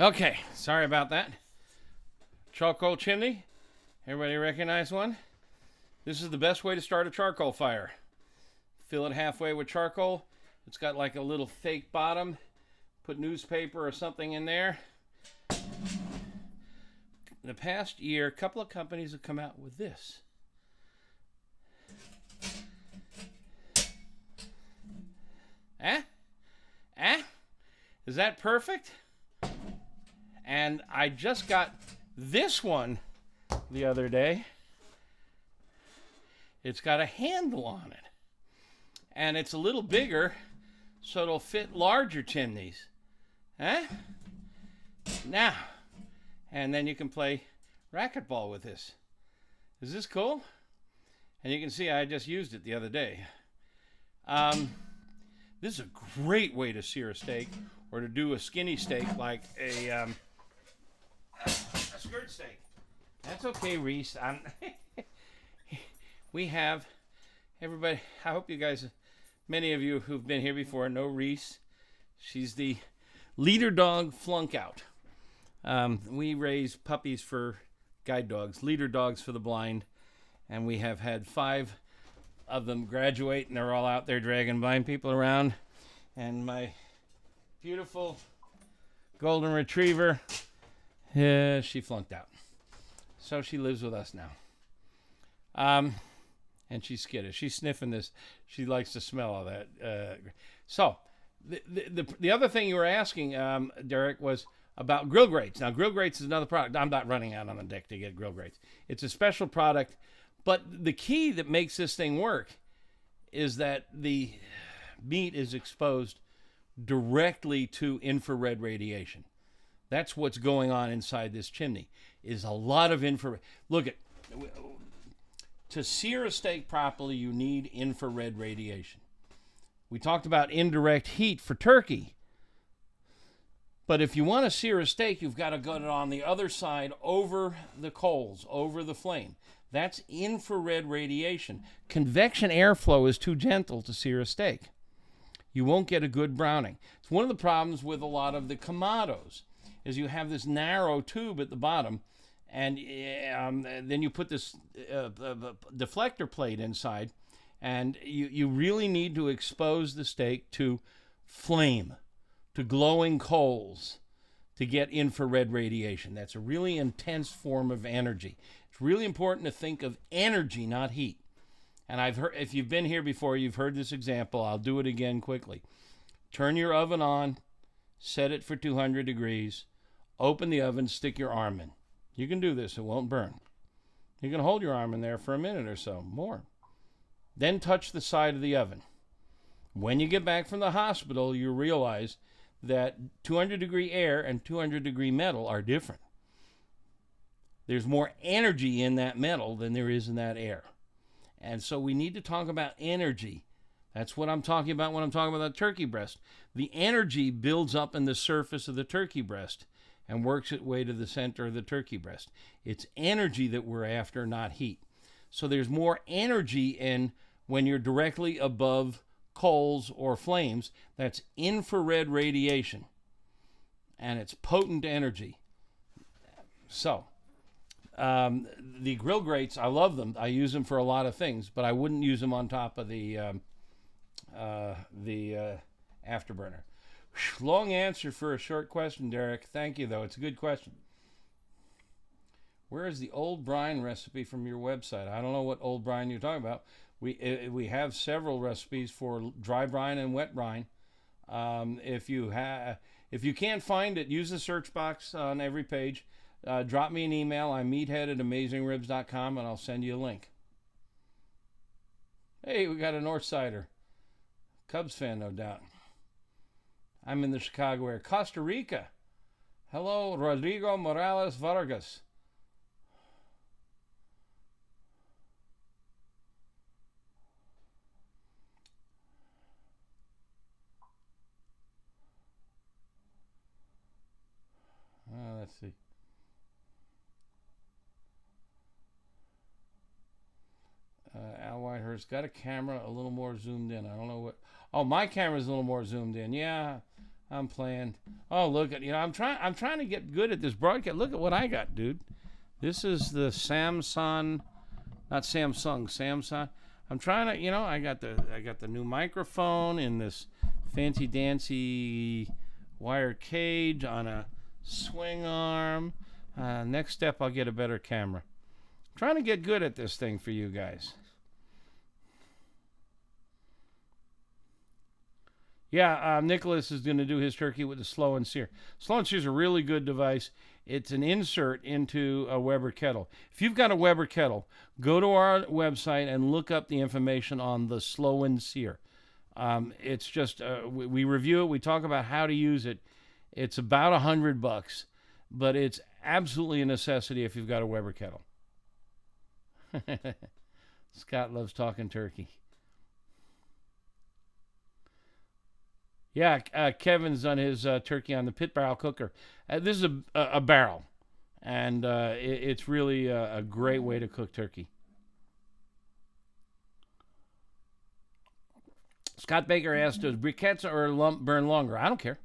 Okay, sorry about that. Charcoal chimney. Everybody recognize one? This is the best way to start a charcoal fire. Fill it halfway with charcoal. It's got like a little fake bottom. Put newspaper or something in there. In the past year, a couple of companies have come out with this. Is that perfect? And I just got this one the other day. It's got a handle on it. And it's a little bigger, so it'll fit larger chimneys. Now, and then you can play racquetball with this. Is this cool? And you can see I just used it the other day. This is a great way to sear a steak or to do a skinny steak like a skirt steak. That's okay, Reese. We have everybody. I hope you guys, many of you who've been here before, know Reese. She's the leader dog flunk out. We raise puppies for guide dogs, leader dogs for the blind, and we have had 5 of them graduate, and they're all out there dragging blind people around. And my beautiful golden retriever, she flunked out. So she lives with us now. And she's skittish. She's sniffing this. She likes to smell all that. So the other thing you were asking, Derek, was about grill grates. Now, grill grates is another product. I'm not running out on the deck to get grill grates. It's a special product. But the key that makes this thing work is that the meat is exposed directly to infrared radiation. That's what's going on inside this chimney, is a lot of infrared. Look, to sear a steak properly, you need infrared radiation. We talked about indirect heat for turkey. But if you want to sear a steak, you've got to go on the other side over the coals, over the flame. That's infrared radiation. Convection airflow is too gentle to sear a steak. You won't get a good browning. It's one of the problems with a lot of the Kamados, is you have this narrow tube at the bottom, and then you put this deflector plate inside, and you really need to expose the steak to flame, to glowing coals, to get infrared radiation. That's a really intense form of energy. It's really important to think of energy, not heat. And I've heard, if you've been here before, you've heard this example. I'll do it again quickly. Turn your oven on, set it for 200 degrees, open the oven, stick your arm in. You can do this, it won't burn. You can hold your arm in there for a minute or so, more. Then touch the side of the oven. When you get back from the hospital, you realize that 200 degree air and 200 degree metal are different. There's more energy in that metal than there is in that air. And so we need to talk about energy. That's what I'm talking about when I'm talking about the turkey breast. The energy builds up in the surface of the turkey breast and works its way to the center of the turkey breast. It's energy that we're after, not heat. So there's more energy in when you're directly above coals or flames. That's infrared radiation, and it's potent energy. So the grill grates, I love them. I use them for a lot of things, but I wouldn't use them on top of the afterburner. Long answer for a short question, Derek. Thank you, though. It's a good question. Where is the old brine recipe from your website? I don't know what old brine you're talking about. We have several recipes for dry brine and wet brine. If you can't find it, use the search box on every page. Drop me an email. I'm meathead@amazingribs.com, and I'll send you a link. Hey, we got a Northsider. Cubs fan, no doubt. I'm in the Chicago area. Costa Rica. Hello, Rodrigo Morales Vargas. Let's see. Al Whitehurst got a camera a little more zoomed in. I don't know what. Oh, my camera's a little more zoomed in. Yeah, I'm playing. Oh, look at I'm trying to get good at this broadcast. Look at what I got, dude. This is the Samsung, not Samsung. Samsung. I'm trying to. I got the new microphone in this fancy dancy wire cage on a swing arm. Next step, I'll get a better camera. I'm trying to get good at this thing for you guys. Yeah, Nicholas is going to do his turkey with the Slow and Sear. Slow and Sear is a really good device. It's an insert into a Weber kettle. If you've got a Weber kettle, go to our website and look up the information on the Slow and Sear. It's just, we review it. We talk about how to use it. It's about $100, but it's absolutely a necessity if you've got a Weber kettle. Scott loves talking turkey. Yeah, Kevin's done his turkey on the pit barrel cooker. This is a barrel, and it's really a great way to cook turkey. Scott Baker asked, does briquettes or lump burn longer? I don't care.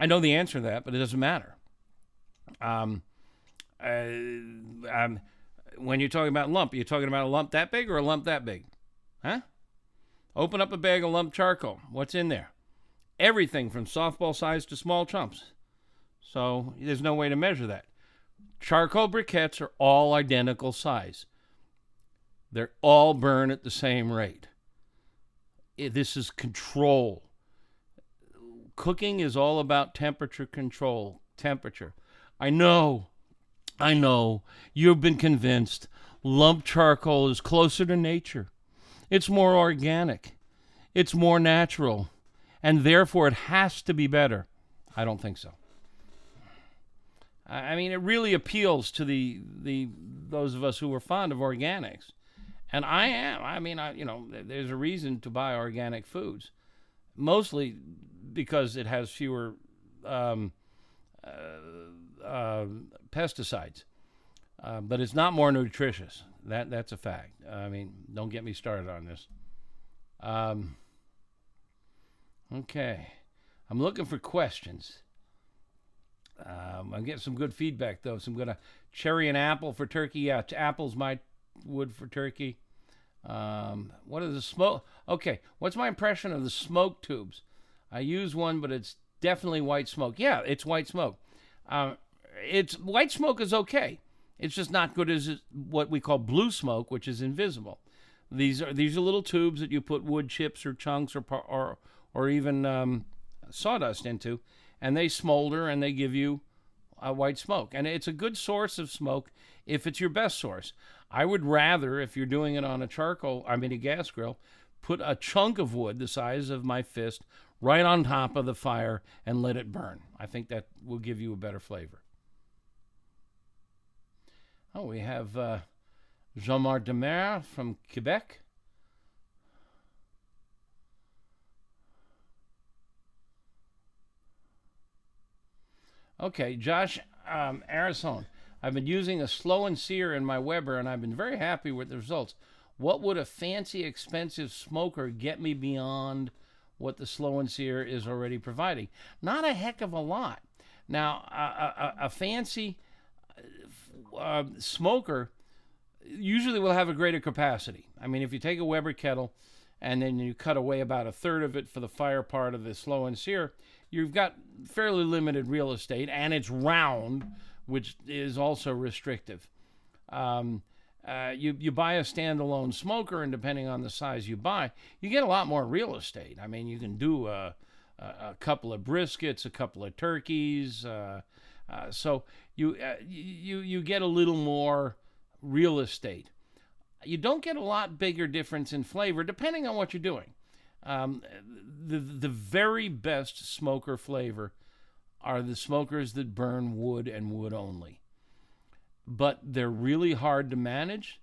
I know the answer to that, but it doesn't matter. When you're talking about lump, are you talking about a lump that big or a lump that big? Huh? Open up a bag of lump charcoal. What's in there? Everything from softball size to small chumps. So there's no way to measure that. Charcoal briquettes are all identical size. They're all burn at the same rate. This is control. Cooking is all about temperature control. Temperature. I know. You've been convinced lump charcoal is closer to nature. It's more organic. It's more natural. And therefore it has to be better. I don't think so. I mean, it really appeals to those of us who are fond of organics. And I am. I mean, there's a reason to buy organic foods. Mostly because it has fewer pesticides. But it's not more nutritious. That's a fact. I mean, don't get me started on this. Okay. I'm looking for questions. I'm getting some good feedback, though. So I'm going to cherry and apple for turkey. Yeah, apple's my wood for turkey. What is the smoke? Okay, what's my impression of the smoke tubes? I use one, but it's definitely white smoke. Yeah, it's white smoke. White smoke is okay. It's just not good as what we call blue smoke, which is invisible. These are little tubes that you put wood chips or chunks or even sawdust into, and they smolder and they give you a white smoke. And it's a good source of smoke if it's your best source. I would rather, if you're doing it on a gas grill, put a chunk of wood the size of my fist right on top of the fire and let it burn. I think that will give you a better flavor. Oh, we have Jean-Marc Demer from Quebec. Okay, Josh Arison. I've been using a slow and sear in my Weber, and I've been very happy with the results. What would a fancy, expensive smoker get me beyond what the slow and sear is already providing? Not a heck of a lot. Now, a fancy smoker usually will have a greater capacity. I mean, if you take a Weber kettle and then you cut away about a third of it for the fire part of the slow and sear, you've got fairly limited real estate, and it's round, which is also restrictive. You buy a standalone smoker, and depending on the size you buy, you get a lot more real estate. I mean, you can do a couple of briskets, a couple of turkeys, so you get a little more real estate. You don't get a lot bigger difference in flavor depending on what you're doing. The very best smoker flavor are the smokers that burn wood and wood only. But they're really hard to manage.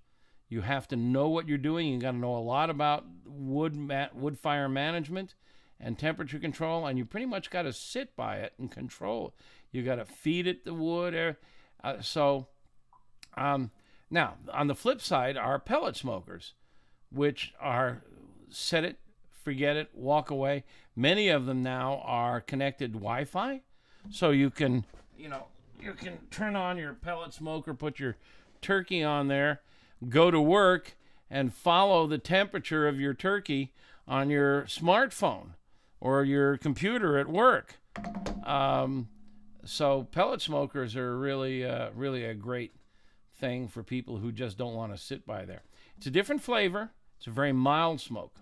You have to know what you're doing. You got to know a lot about wood fire management and temperature control, and you pretty much got to sit by it and control it. You got to feed it the wood. Now, on the flip side are pellet smokers, which are set it, forget it, walk away. Many of them now are connected Wi-Fi, so you can turn on your pellet smoker, put your turkey on there, go to work, and follow the temperature of your turkey on your smartphone or your computer at work. So pellet smokers are really a great thing for people who just don't want to sit by there. It's a different flavor. It's a very mild smoke.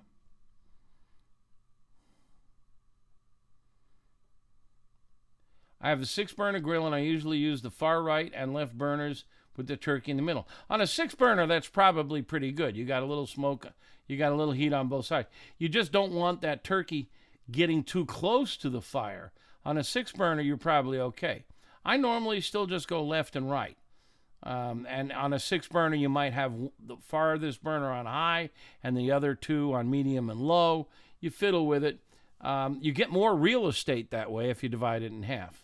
I have a 6-burner grill, and I usually use the far right and left burners with the turkey in the middle. On a 6-burner, that's probably pretty good. You got a little smoke, you got a little heat on both sides. You just don't want that turkey getting too close to the fire. On a 6-burner, you're probably okay. I normally still just go left and right. And on a 6-burner, you might have the farthest burner on high and the other two on medium and low. You fiddle with it. You get more real estate that way if you divide it in half.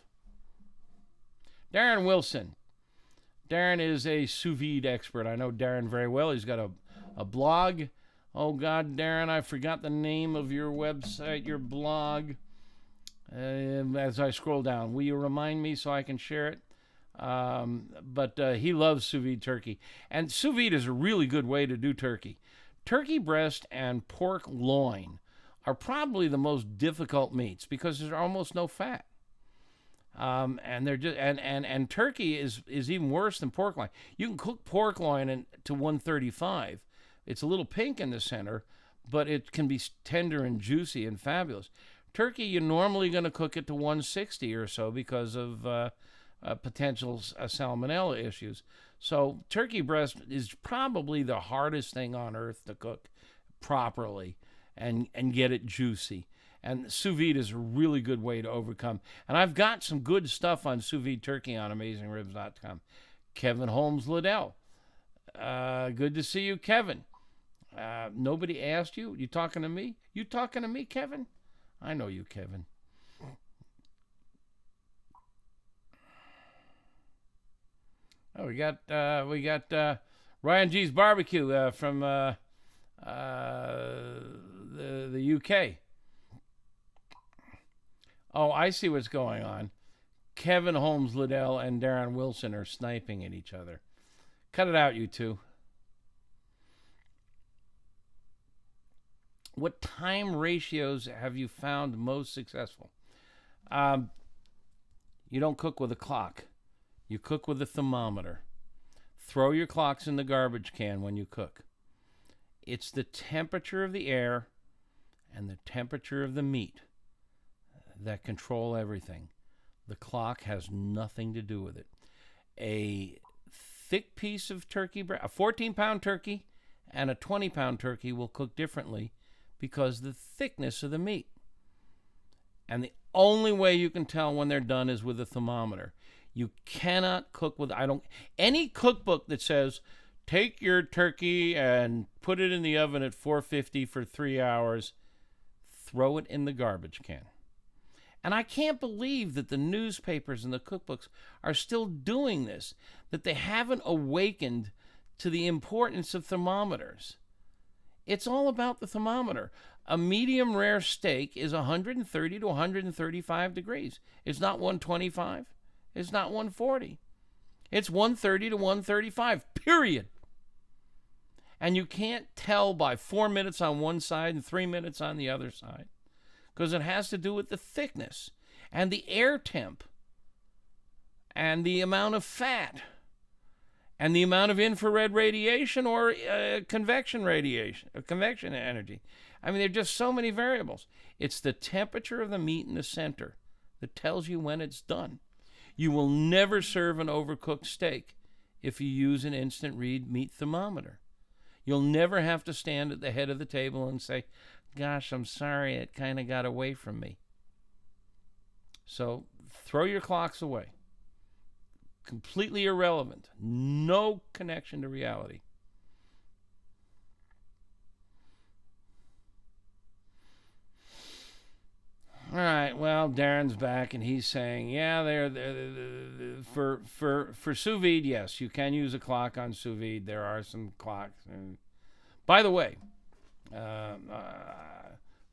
Darren Wilson. Darren is a sous vide expert. I know Darren very well. He's got a blog. Oh, God, Darren, I forgot the name of your website, your blog. As I scroll down, will you remind me so I can share it? But he loves sous vide turkey. And sous vide is a really good way to do turkey. Turkey breast and pork loin are probably the most difficult meats because there's almost no fat. And they're just and turkey is even worse than pork loin. You can cook pork loin to 135. It's a little pink in the center, but it can be tender and juicy and fabulous. Turkey, you're normally going to cook it to 160 or so because of potential salmonella issues. So turkey breast is probably the hardest thing on earth to cook properly and get it juicy. And sous vide is a really good way to overcome. And I've got some good stuff on sous vide turkey on AmazingRibs.com. Kevin Holmes Liddell. Good to see you, Kevin. Nobody asked you? You talking to me? You talking to me, Kevin? I know you, Kevin. Oh, we got Ryan G's Barbecue from the UK. Oh, I see what's going on. Kevin Holmes Liddell and Darren Wilson are sniping at each other. Cut it out, you two. What time ratios have you found most successful? You don't cook with a clock. You cook with a thermometer. Throw your clocks in the garbage can when you cook. It's the temperature of the air and the temperature of the meat that control everything. The clock has nothing to do with it. A thick piece of turkey, a 14-pound turkey and a 20-pound turkey will cook differently because the thickness of the meat. And the only way you can tell when they're done is with a thermometer. You cannot cook with, any cookbook that says, take your turkey and put it in the oven at 450 for 3 hours, throw it in the garbage can. And I can't believe that the newspapers and the cookbooks are still doing this, that they haven't awakened to the importance of thermometers. It's all about the thermometer. A medium rare steak is 130 to 135 degrees. It's not 125. It's not 140. It's 130 to 135, period. And you can't tell by 4 minutes on one side and 3 minutes on the other side, because it has to do with the thickness and the air temp and the amount of fat and the amount of infrared radiation or convection radiation, or convection energy. I mean, there are just so many variables. It's the temperature of the meat in the center that tells you when it's done. You will never serve an overcooked steak if you use an instant read meat thermometer. You'll never have to stand at the head of the table and say, gosh, I'm sorry, it kind of got away from me. So throw your clocks away. Completely irrelevant. No connection to reality. All right, well, Darren's back, and he's saying, yeah, they're for sous vide, yes, you can use a clock on sous vide. There are some clocks. And by the way,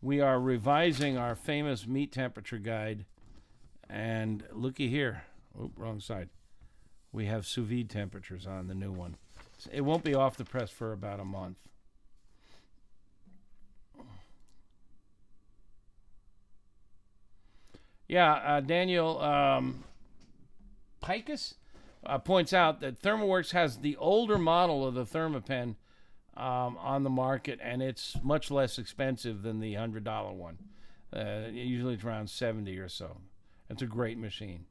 we are revising our famous meat temperature guide, and looky here. Oh, wrong side. We have sous vide temperatures on the new one. It won't be off the press for about a month. Yeah, Daniel Pikus points out that ThermoWorks has the older model of the Thermapen on the market, and it's much less expensive than the $100 one. Usually it's around $70 or so. It's a great machine.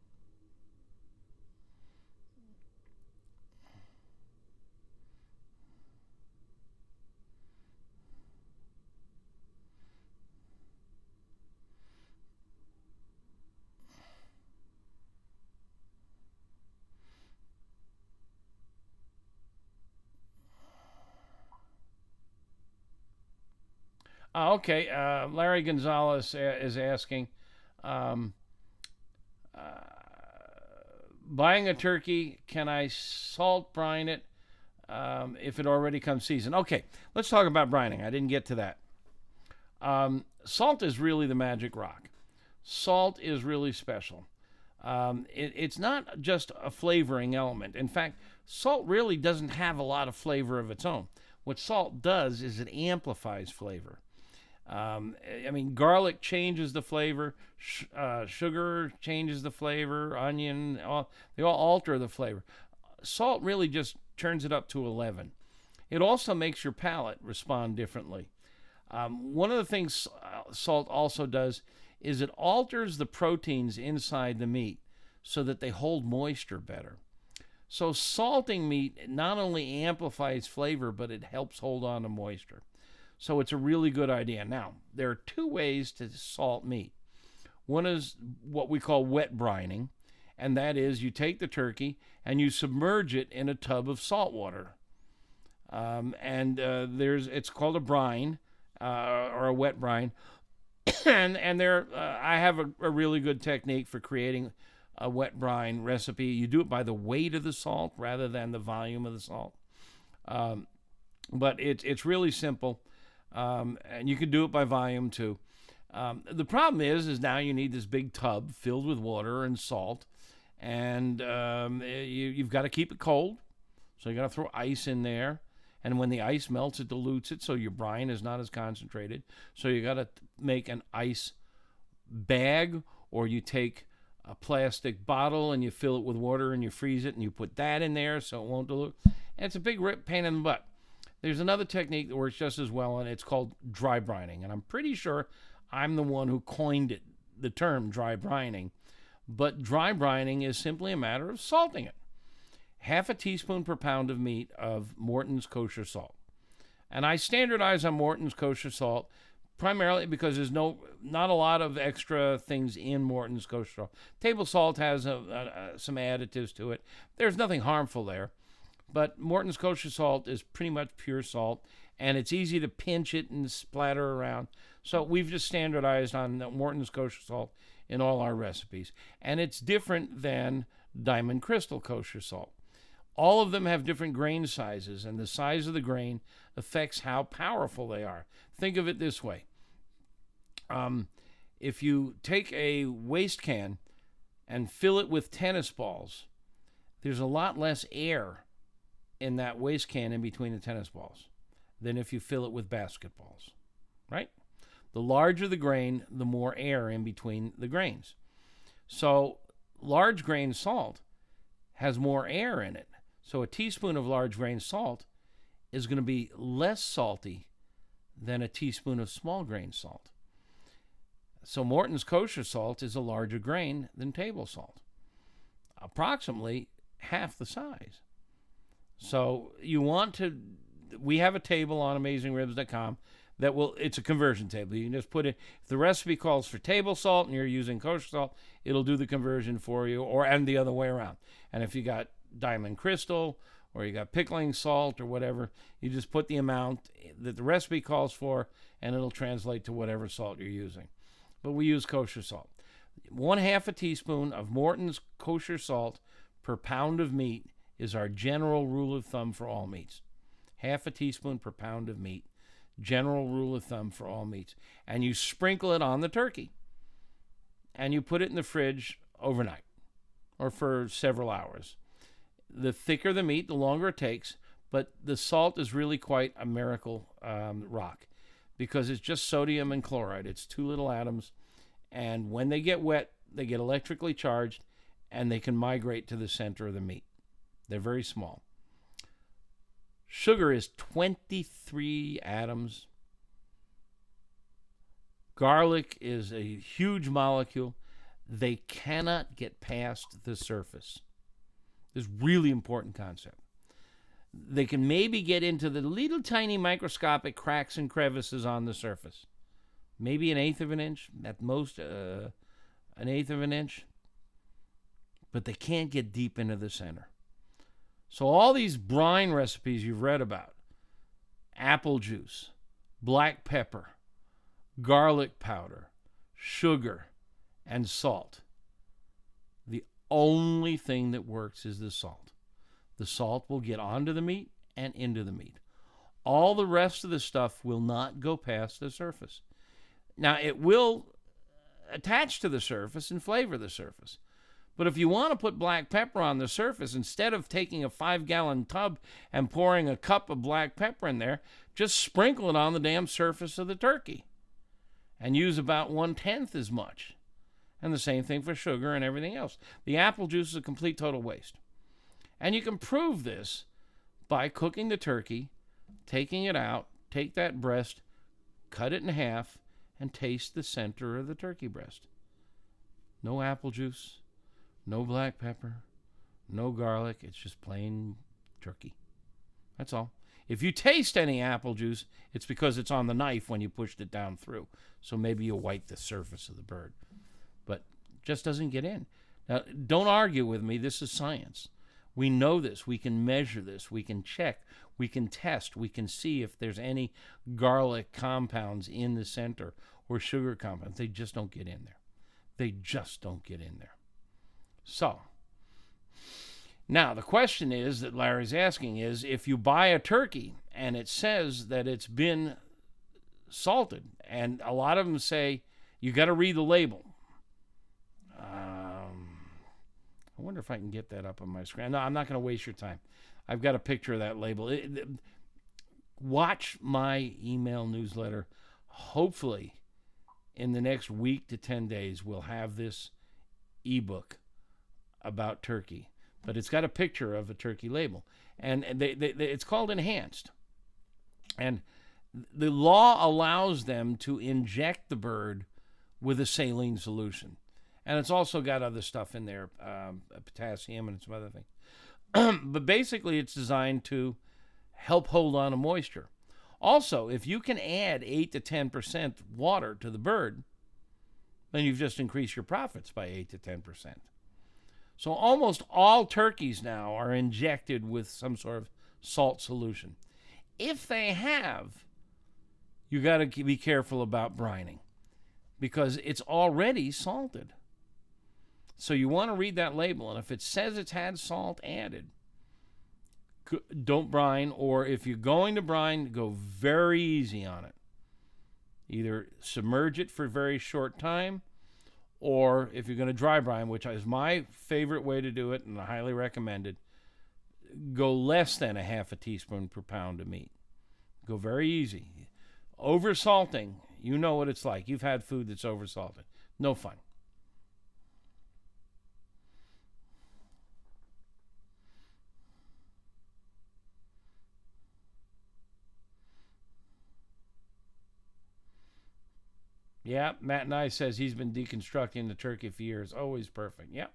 Okay, Larry Gonzalez is asking, buying a turkey, can I salt brine it if it already comes seasoned? Okay, let's talk about brining. I didn't get to that. Salt is really the magic rock. Salt is really special. It's not just a flavoring element. In fact, salt really doesn't have a lot of flavor of its own. What salt does is it amplifies flavor. I mean, garlic changes the flavor, sugar changes the flavor, onion, they all alter the flavor. Salt really just turns it up to 11. It also makes your palate respond differently. One of the things salt also does is it alters the proteins inside the meat so that they hold moisture better. So salting meat not only amplifies flavor, but it helps hold on to moisture. So it's a really good idea. Now, there are two ways to salt meat. One is what we call wet brining, and that is you take the turkey and you submerge it in a tub of salt water. It's called a brine or a wet brine. and there, I have a really good technique for creating a wet brine recipe. You do it by the weight of the salt rather than the volume of the salt. But it's really simple. And you can do it by volume too. The problem is now you need this big tub filled with water and salt, and you've got to keep it cold. So you got to throw ice in there, and when the ice melts, it dilutes it, so your brine is not as concentrated. So you got to make an ice bag, or you take a plastic bottle and you fill it with water and you freeze it and you put that in there so it won't dilute. And it's a big pain in the butt. There's another technique that works just as well, and it's called dry brining. And I'm pretty sure I'm the one who coined it, the term dry brining. But dry brining is simply a matter of salting it. Half a teaspoon per pound of meat of Morton's kosher salt. And I standardize on Morton's kosher salt primarily because there's not a lot of extra things in Morton's kosher salt. Table salt has some additives to it. There's nothing harmful there. But Morton's kosher salt is pretty much pure salt, and it's easy to pinch it and splatter around. So we've just standardized on Morton's kosher salt in all our recipes. And it's different than Diamond Crystal kosher salt. All of them have different grain sizes, and the size of the grain affects how powerful they are. Think of it this way. If you take a waste can and fill it with tennis balls, there's a lot less air in that waste can in between the tennis balls than if you fill it with basketballs, right? The larger the grain, the more air in between the grains. So large grain salt has more air in it. So a teaspoon of large grain salt is going to be less salty than a teaspoon of small grain salt. So Morton's kosher salt is a larger grain than table salt, approximately half the size. So you want to, we have a table on AmazingRibs.com that will, it's a conversion table. You can just put it, if the recipe calls for table salt and you're using kosher salt, it'll do the conversion for you, and the other way around. And if you got Diamond Crystal or you got pickling salt or whatever, you just put the amount that the recipe calls for and it'll translate to whatever salt you're using. But we use kosher salt. 1/2 a teaspoon of Morton's kosher salt per pound of meat is our general rule of thumb for all meats. 1/2 a teaspoon per pound of meat. General rule of thumb for all meats. And you sprinkle it on the turkey. And you put it in the fridge overnight or for several hours. The thicker the meat, the longer it takes. But the salt is really quite a miracle rock because it's just sodium and chloride. It's 2 little atoms. And when they get wet, they get electrically charged and they can migrate to the center of the meat. They're very small. Sugar is 23 atoms. Garlic is a huge molecule. They cannot get past the surface. This is a really important concept. They can maybe get into the little tiny microscopic cracks and crevices on the surface. Maybe 1/8 of an inch, at most 1/8 of an inch. But they can't get deep into the center. So all these brine recipes you've read about, apple juice, black pepper, garlic powder, sugar, and salt. The only thing that works is the salt. The salt will get onto the meat and into the meat. All the rest of the stuff will not go past the surface. Now, it will attach to the surface and flavor the surface. But if you want to put black pepper on the surface, instead of taking a 5-gallon tub and pouring a cup of black pepper in there, just sprinkle it on the damn surface of the turkey and use about 1/10 as much. And the same thing for sugar and everything else. The apple juice is a complete total waste. And you can prove this by cooking the turkey, taking it out, take that breast, cut it in half, and taste the center of the turkey breast. No apple juice, no black pepper, no garlic. It's just plain turkey. That's all. If you taste any apple juice, it's because it's on the knife when you pushed it down through. So maybe you'll white the surface of the bird. But it just doesn't get in. Now, don't argue with me. This is science. We know this. We can measure this. We can check. We can test. We can see if there's any garlic compounds in the center or sugar compounds. They just don't get in there. They just don't get in there. So, now the question is that Larry's asking is, if you buy a turkey and it says that it's been salted, and a lot of them say you got to read the label. I wonder if I can get that up on my screen. No, I'm not going to waste your time. I've got a picture of that label. Watch my email newsletter. Hopefully, in the next week to 10 days, we'll have this ebook about turkey. But it's got a picture of a turkey label. And it's called Enhanced. And the law allows them to inject the bird with a saline solution. And it's also got other stuff in there, potassium and some other things. But basically, it's designed to help hold on to moisture. Also, if you can add 8 to 10% water to the bird, then you've just increased your profits by 8 to 10%. So almost all turkeys now are injected with some sort of salt solution. If they have, you got to be careful about brining. because it's already salted. So you want to read that label, and if it says it's had salt added, don't brine, or if you're going to brine, go very easy on it. Either submerge it for a very short time, or if you're going to dry brine, which is my favorite way to do it and I highly recommend it, go less than a half a teaspoon per pound of meat. Go very easy. Over salting, you know what it's like. You've had food that's over salted. No fun. Yeah, Matt Nye says he's been deconstructing the turkey for years. Always perfect. Yep.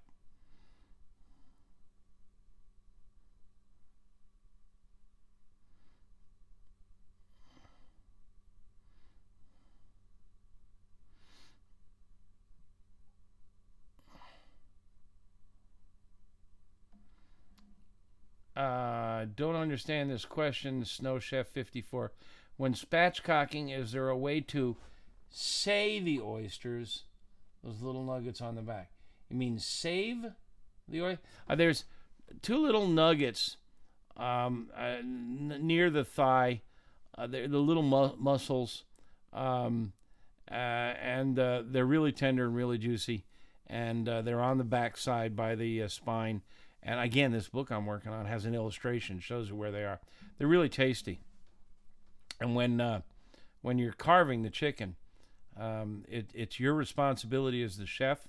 Don't understand this question, Snow Chef 54. When spatchcocking, is there a way to say the oysters? Those little nuggets on the back. You mean save the oyster? There's two little nuggets near the thigh. They're the little muscles, and they're really tender and really juicy. And they're on the back side by the spine. And again, this book I'm working on has an illustration, shows you where they are. They're really tasty. And when you're carving the chicken, it's your responsibility as the chef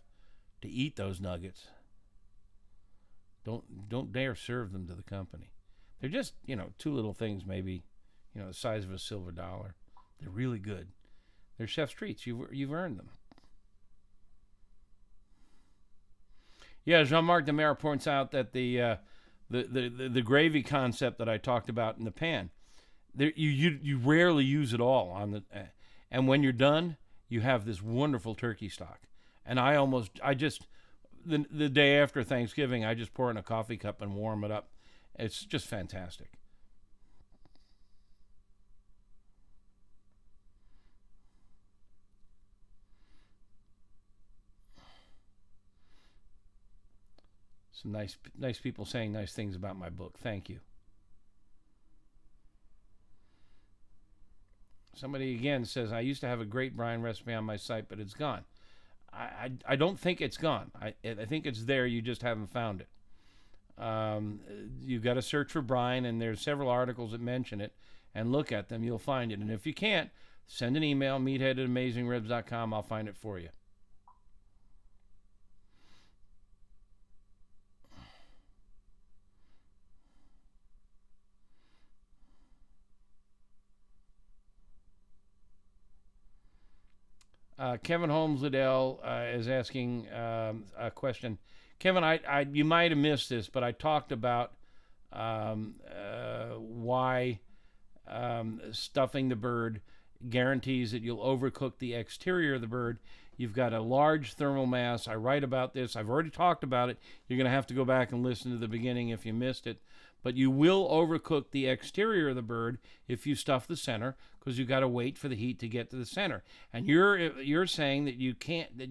to eat those nuggets. Don't dare serve them to the company. They're just, two little things, maybe, the size of a silver dollar. They're really good. They're chef's treats. You've earned them. Yeah, Jean-Marc Demare points out that the gravy concept that I talked about in the pan, you rarely use it all on the, and when you're done, you have this wonderful turkey stock. And the day after Thanksgiving, I just pour it in a coffee cup and warm it up. It's just fantastic. Some nice people saying nice things about my book. Thank you. Somebody again says, I used to have a great brine recipe on my site, but it's gone. I don't think it's gone. I think it's there. You just haven't found it. You've got to search for brine, and there's several articles that mention it, and look at them. You'll find it. And if you can't, send an email, meathead@amazingribs.com. I'll find it for you. Kevin Holmes Liddell is asking a question. Kevin, you might have missed this, but I talked about why stuffing the bird guarantees that you'll overcook the exterior of the bird. You've got a large thermal mass. I write about this. I've already talked about it. You're going to have to go back and listen to the beginning if you missed it. But you will overcook the exterior of the bird if you stuff the center, because you've got to wait for the heat to get to the center. And you're saying that you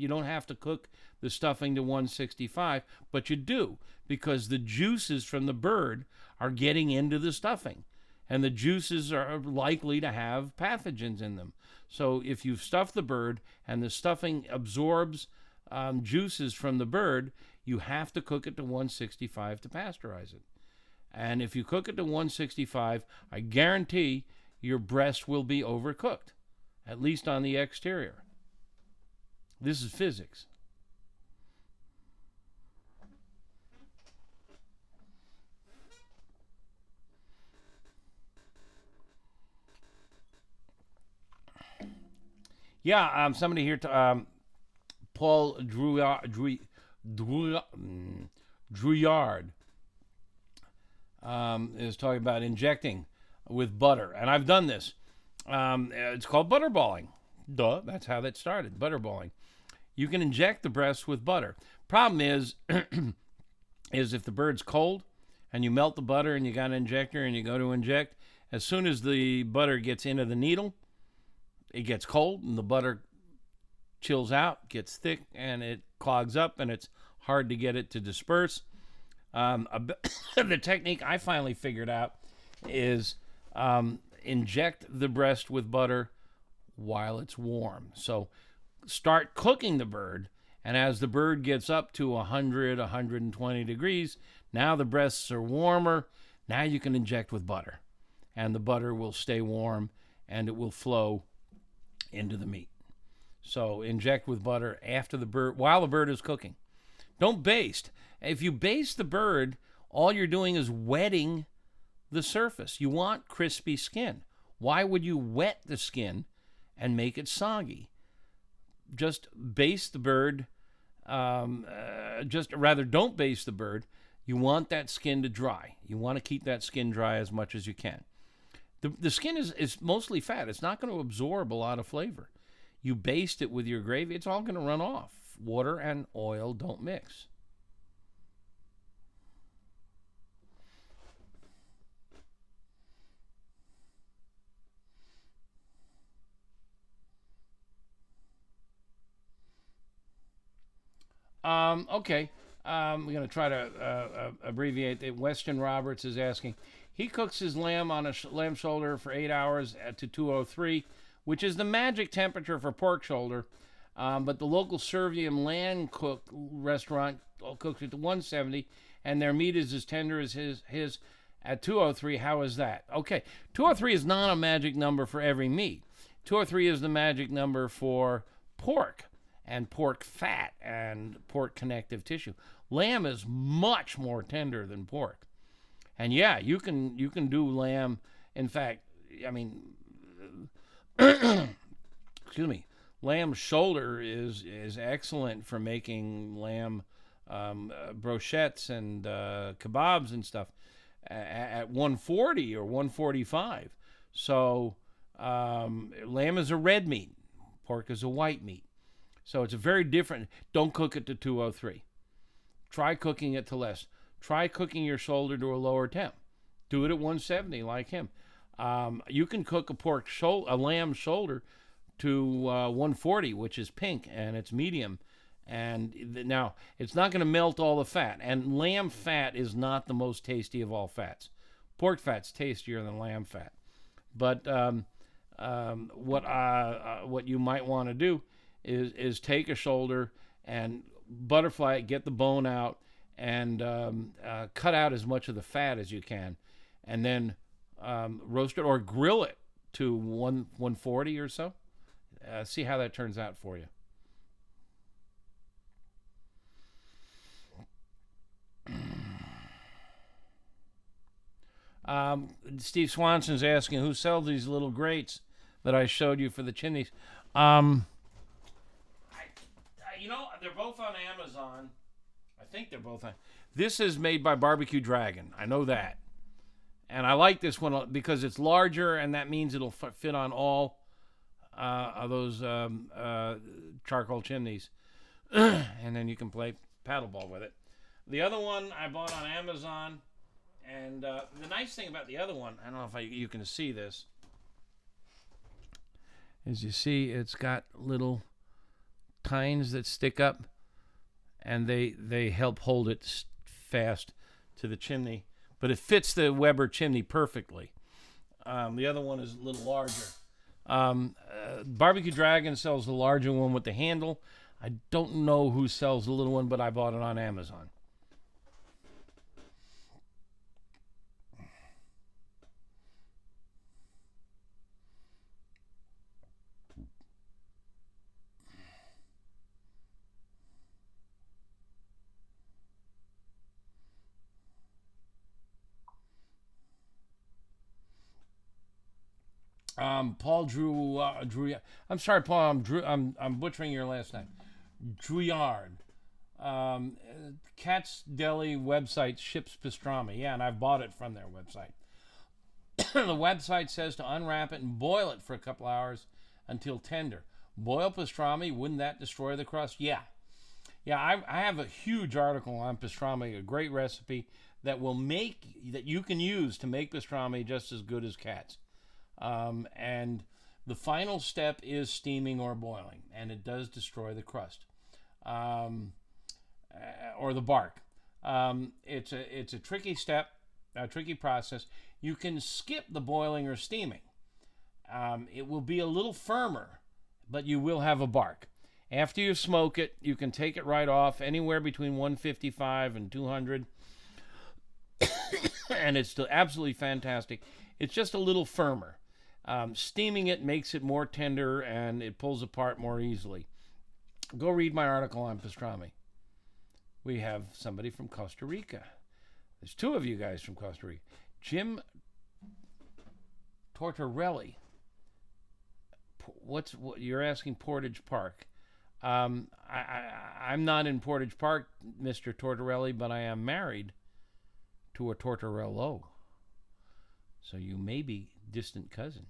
don't have to cook the stuffing to 165, but you do, because the juices from the bird are getting into the stuffing, and the juices are likely to have pathogens in them. So if you stuff the bird and the stuffing absorbs juices from the bird, you have to cook it to 165 to pasteurize it. And if you cook it to 165, I guarantee your breast will be overcooked, at least on the exterior. This is physics. Yeah, somebody here, Paul Drouillard, is talking about injecting with butter, and I've done this. It's called butterballing. Duh, that's how that started, butterballing. You can inject the breasts with butter. Problem is, is if the bird's cold and you melt the butter and you got an injector and you go to inject, as soon as the butter gets into the needle, it gets cold and the butter chills out, gets thick, and it clogs up, and it's hard to get it to disperse. The technique I finally figured out is inject the breast with butter while it's warm. So start cooking the bird, and as the bird gets up to 100, 120 degrees, now the breasts are warmer. Now you can inject with butter, and the butter will stay warm, and it will flow into the meat. So inject with butter after the bird, while the bird is cooking. Don't baste. If you baste the bird, all you're doing is wetting the surface. You want crispy skin. Why would you wet the skin and make it soggy? Just baste the bird. Don't baste the bird. You want that skin to dry. You want to keep that skin dry as much as you can. The skin is mostly fat. It's not going to absorb a lot of flavor. You baste it with your gravy, it's all going to run off. Water and oil don't mix. Okay. We're going to try to abbreviate it. Weston Roberts is asking. He cooks his lamb on a lamb shoulder for 8 hours to 203, which is the magic temperature for pork shoulder. But the local Servium Land Cook restaurant cooks it to 170, and their meat is as tender as his at 203. How is that? Okay, 203 is not a magic number for every meat. 203 is the magic number for pork and pork fat and pork connective tissue. Lamb is much more tender than pork. And yeah, you can do lamb. In fact, I mean, excuse me, lamb shoulder is excellent for making lamb brochettes and kebabs and stuff at 140 or 145. So lamb is a red meat, pork is a white meat. So it's a very different. Don't cook it to 203. Try cooking it to less. Try cooking your shoulder to a lower temp. Do it at 170 like him. You can cook a lamb shoulder to 140, which is pink, and it's medium. And now, it's not going to melt all the fat. And lamb fat is not the most tasty of all fats. Pork fat's tastier than lamb fat. But what you might want to do is take a shoulder and butterfly it, get the bone out, and cut out as much of the fat as you can, and then roast it or grill it to 140 or so. See how that turns out for you. Steve Swanson's asking, who sells these little grates that I showed you for the chimneys? They're both on Amazon. I think they're both on. This is made by Barbecue Dragon. I know that. And I like this one because it's larger, and that means it'll fit on all of those charcoal chimneys. And then you can play paddleball with it. The other one I bought on Amazon. And the nice thing about the other one, I don't know if you can see this. As you see, it's got little tines that stick up, and they help hold it fast to the chimney. But it fits the Weber chimney perfectly. The other one is a little larger. Barbecue Dragon sells the larger one with the handle. I don't know who sells the little one, but I bought it on Amazon. Paul Drew. I'm sorry, Paul. I'm butchering your last name. Drouillard. Cat's Deli website ships pastrami. Yeah, and I've bought it from their website. The website says to unwrap it and boil it for a couple hours until tender. Boil pastrami. Wouldn't that destroy the crust? Yeah. I have a huge article on pastrami, a great recipe that you can use to make pastrami just as good as Cat's. And The final step is steaming or boiling, and it does destroy the crust or the bark. It's a tricky step, a tricky process. You can skip the boiling or steaming. It will be a little firmer, but you will have a bark. After you smoke it, you can take it right off, anywhere between 155 and 200, and it's still absolutely fantastic. It's just a little firmer. Steaming it makes it more tender, and it pulls apart more easily. Go read my article on pastrami. We have somebody from Costa Rica. There's two of you guys from Costa Rica. Jim Tortorelli. What you're asking? Portage Park. I'm not in Portage Park, Mr. Tortorelli, but I am married to a Tortorello. So you may be distant cousin.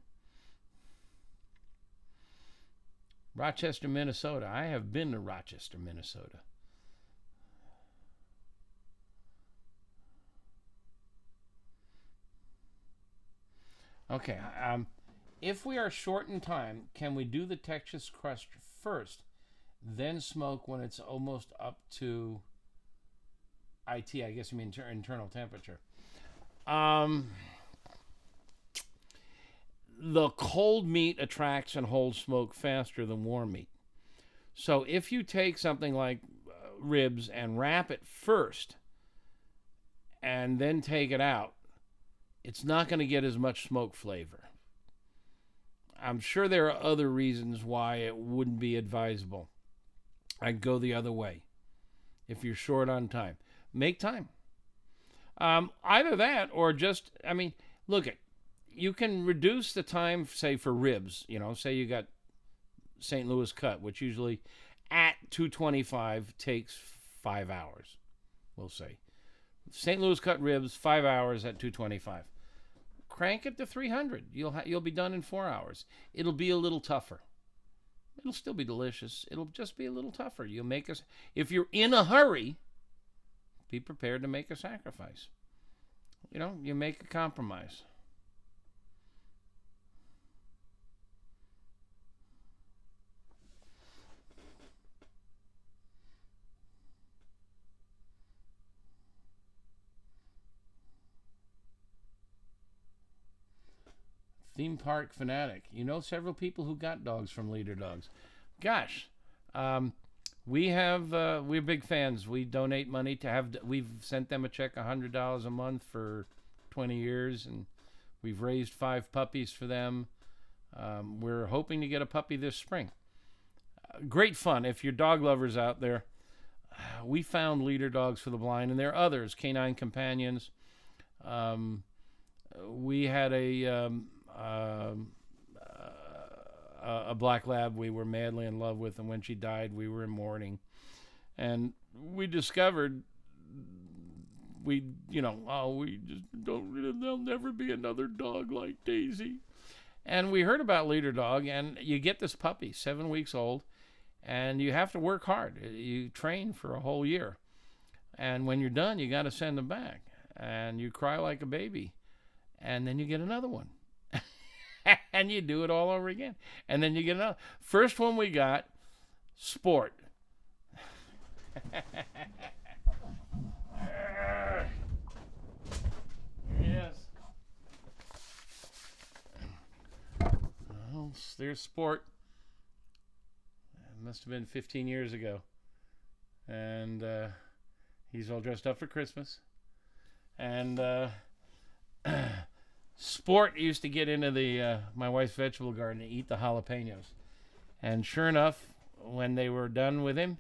Rochester, Minnesota. I have been to Rochester, Minnesota. Okay. If we are short in time, can we do the Texas crust first, then smoke when it's almost up to IT? I guess you mean internal temperature. The cold meat attracts and holds smoke faster than warm meat. So if you take something like ribs and wrap it first and then take it out, it's not going to get as much smoke flavor. I'm sure there are other reasons why it wouldn't be advisable. I'd go the other way if you're short on time. Make time. Either that or just, look at, you can reduce the time, say, for ribs. Say you got St. Louis cut, which usually at 225 takes 5 hours, we'll say. St. Louis cut ribs, 5 hours at 225. Crank it to 300. You'll be done in 4 hours. It'll be a little tougher. It'll still be delicious. It'll just be a little tougher. If you're in a hurry, be prepared to make a sacrifice. You make a compromise. Theme park fanatic. Several people who got dogs from Leader Dogs. Gosh, we're big fans. We donate money we've sent them a check $100 a month for 20 years, and we've raised 5 puppies for them. We're hoping to get a puppy this spring. Great fun. If you're dog lovers out there, we found Leader Dogs for the Blind, and there are others, Canine Companions. We had a black lab we were madly in love with, and when she died, we were in mourning. And we discovered there'll never be another dog like Daisy. And we heard about Leader Dog, and you get this puppy, 7 weeks old, and you have to work hard. You train for a whole year. And when you're done, you got to send them back. And you cry like a baby. And then you get another one. And you do it all over again. And then you get another. First one we got, Sport. Yes. Well, there's Sport. It must have been 15 years ago. And he's all dressed up for Christmas. And Sport used to get into my wife's vegetable garden and eat the jalapenos. And sure enough, when they were done with him,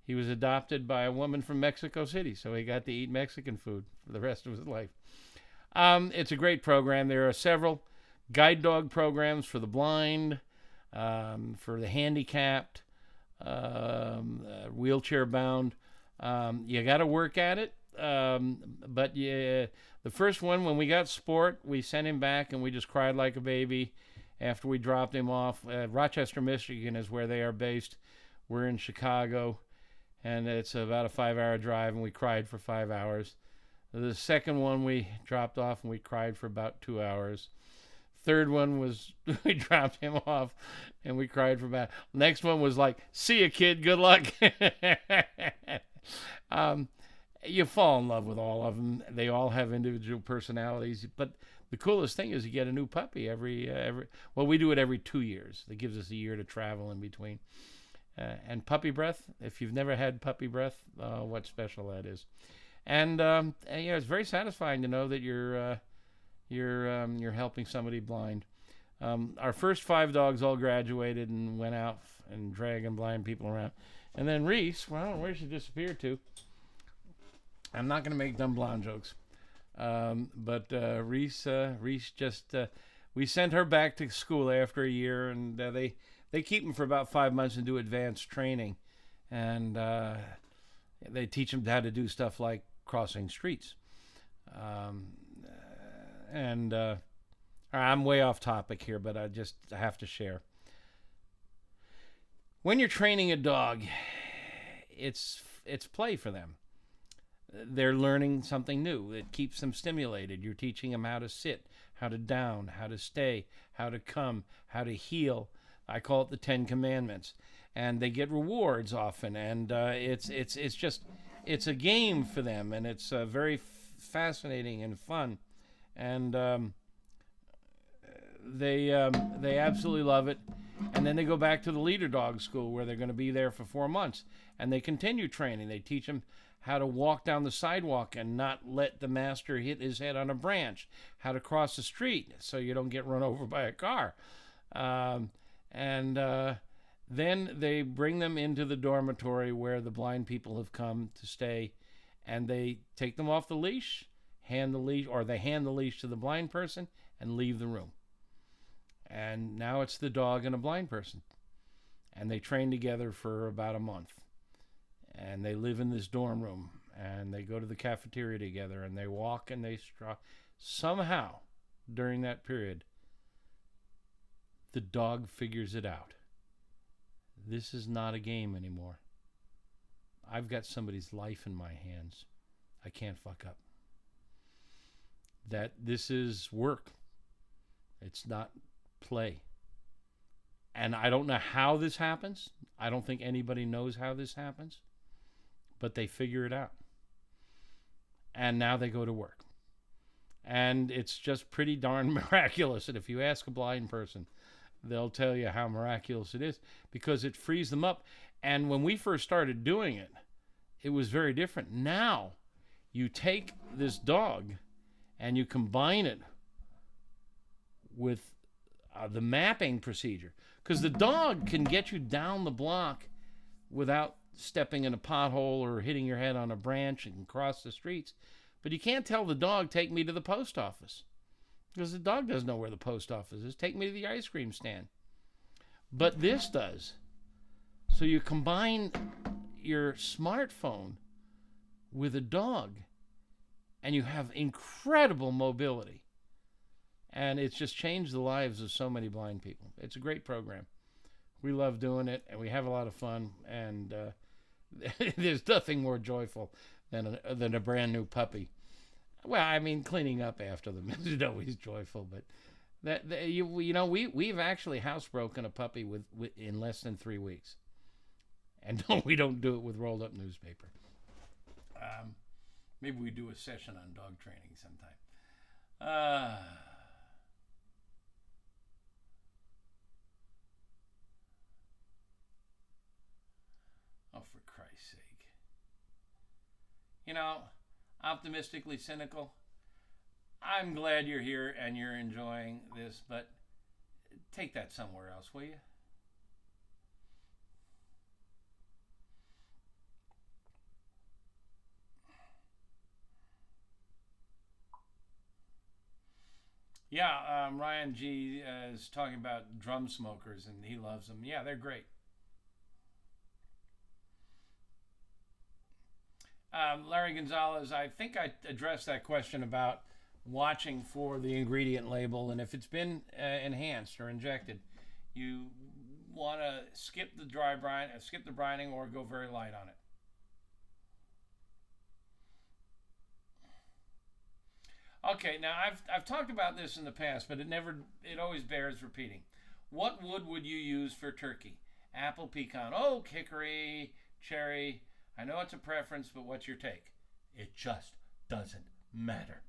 he was adopted by a woman from Mexico City. So he got to eat Mexican food for the rest of his life. It's a great program. There are several guide dog programs for the blind, for the handicapped, wheelchair bound. You got to work at it. But the first one, when we got Sport, we sent him back and we just cried like a baby after we dropped him off. Rochester, Michigan is where they are based. We're in Chicago, and it's about a 5-hour drive, and we cried for 5 hours. The second one we dropped off and we cried for about 2 hours. Third one was we dropped him off and we cried for about. Next one was like, see ya, kid, good luck. You fall in love with all of them. They all have individual personalities, but the coolest thing is you get a new puppy every well, we do it every 2 years. That gives us a year to travel in between. And puppy breath, if you've never had puppy breath, what special that is. And it's very satisfying to know that you're helping somebody blind. Our first 5 dogs all graduated and went out and dragging blind people around. And then Reese, well, I don't know where she disappeared to. I'm not going to make dumb blonde jokes. But Reese just, we sent her back to school after a year, and they keep them for about 5 months and do advanced training. And they teach them how to do stuff like crossing streets. I'm way off topic here, but I have to share. When you're training a dog, it's play for them. They're learning something new. It keeps them stimulated. You're teaching them how to sit, how to down, how to stay, how to come, how to heel. I call it the 10 Commandments. And they get rewards often, and it's a game for them, and it's very fascinating and fun. And they absolutely love it. And then they go back to the leader dog school where they're going to be there for 4 months, and they continue training. They teach them how to walk down the sidewalk and not let the master hit his head on a branch, how to cross the street so you don't get run over by a car. Then they bring them into the dormitory where the blind people have come to stay, and they take them off the leash, hand the leash to the blind person and leave the room. And now it's the dog and a blind person. And they train together for about a month. And they live in this dorm room, and they go to the cafeteria together, and they walk and they somehow during that period the dog figures it out. This is not a game anymore. I've got somebody's life in my hands. I can't fuck up. That this is work. It's not play. And I don't know how this happens. I don't think anybody knows how this happens. But they figure it out. And now they go to work. And it's just pretty darn miraculous. And if you ask a blind person, they'll tell you how miraculous it is because it frees them up. And when we first started doing it, it was very different. Now, you take this dog and you combine it with the mapping procedure. Because the dog can get you down the block without stepping in a pothole or hitting your head on a branch and cross the streets. But you can't tell the dog, take me to the post office. Because the dog doesn't know where the post office is. Take me to the ice cream stand. But this does. So you combine your smartphone with a dog, and you have incredible mobility. And it's just changed the lives of so many blind people. It's a great program. We love doing it, and we have a lot of fun. And there's nothing more joyful than a brand new puppy. Well, I mean, cleaning up after them is always joyful, but we've actually housebroken a puppy in less than 3 weeks, and we don't do it with rolled up newspaper. Maybe we do a session on dog training sometime. Oh, for Christ's sake. Optimistically cynical. I'm glad you're here and you're enjoying this, but take that somewhere else, will you? Yeah, Ryan G is talking about drum smokers, and he loves them. Yeah, they're great. Larry Gonzalez, I think I addressed that question about watching for the ingredient label, and if it's been enhanced or injected, you want to skip the skip the brining, or go very light on it. Okay, now I've talked about this in the past, but it always bears repeating. What wood would you use for turkey? Apple, pecan, oak, hickory, cherry. I know it's a preference, but what's your take? It just doesn't matter.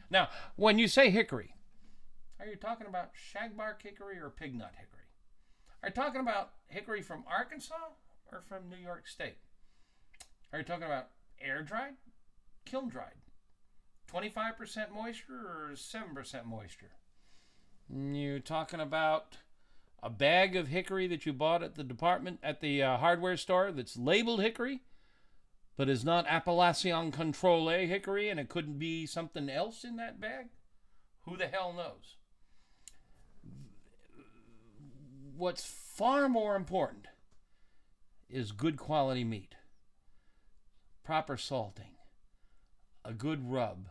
Now, when you say hickory, are you talking about shagbark hickory or pignut hickory? Are you talking about hickory from Arkansas or from New York State? Are you talking about air dried, kiln dried, 25% moisture or 7% moisture? You talking about a bag of hickory that you bought at the hardware store that's labeled hickory, but is not Appellation Contrôlée hickory, and it couldn't be something else in that bag? Who the hell knows? What's far more important is good quality meat, proper salting, a good rub,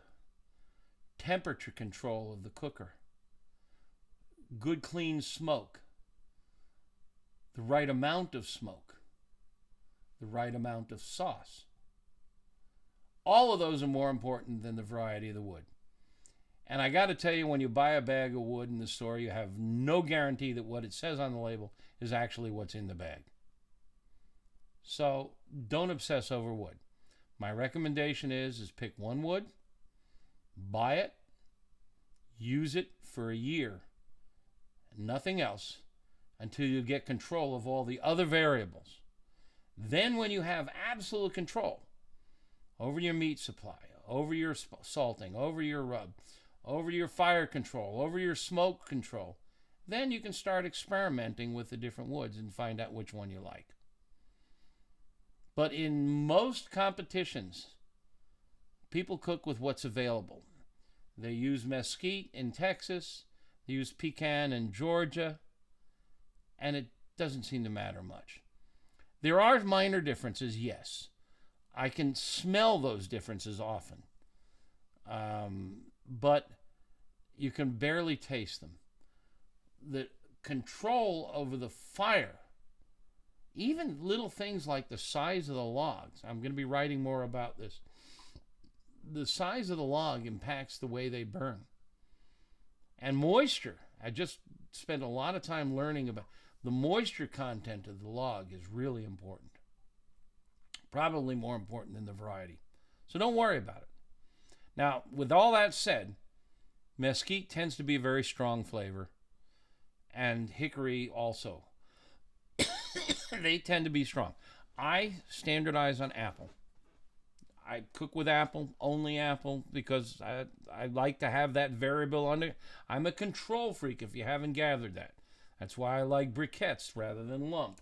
temperature control of the cooker, good clean smoke, the right amount of smoke, the right amount of sauce. All of those are more important than the variety of the wood. And I got to tell you, when you buy a bag of wood in the store, you have no guarantee that what it says on the label is actually what's in the bag. So don't obsess over wood. My recommendation is pick one wood, buy it, use it for a year, nothing else, until you get control of all the other variables. Then when you have absolute control over your meat supply, over your salting, over your rub, over your fire control, over your smoke control, then you can start experimenting with the different woods and find out which one you like. But in most competitions, people cook with what's available. They use mesquite in Texas, they use pecan in Georgia, and it doesn't seem to matter much. There are minor differences, yes. I can smell those differences often. But you can barely taste them. The control over the fire, even little things like the size of the logs, I'm going to be writing more about this. The size of the log impacts the way they burn. And moisture, I just spent a lot of time learning about the moisture content of the log is really important. Probably more important than the variety. So don't worry about it. Now, with all that said, mesquite tends to be a very strong flavor, and hickory also. They tend to be strong. I standardize on apple. I cook with apple, only apple, because I like to have that variable under. I'm a control freak, if you haven't gathered that. That's why I like briquettes rather than lump.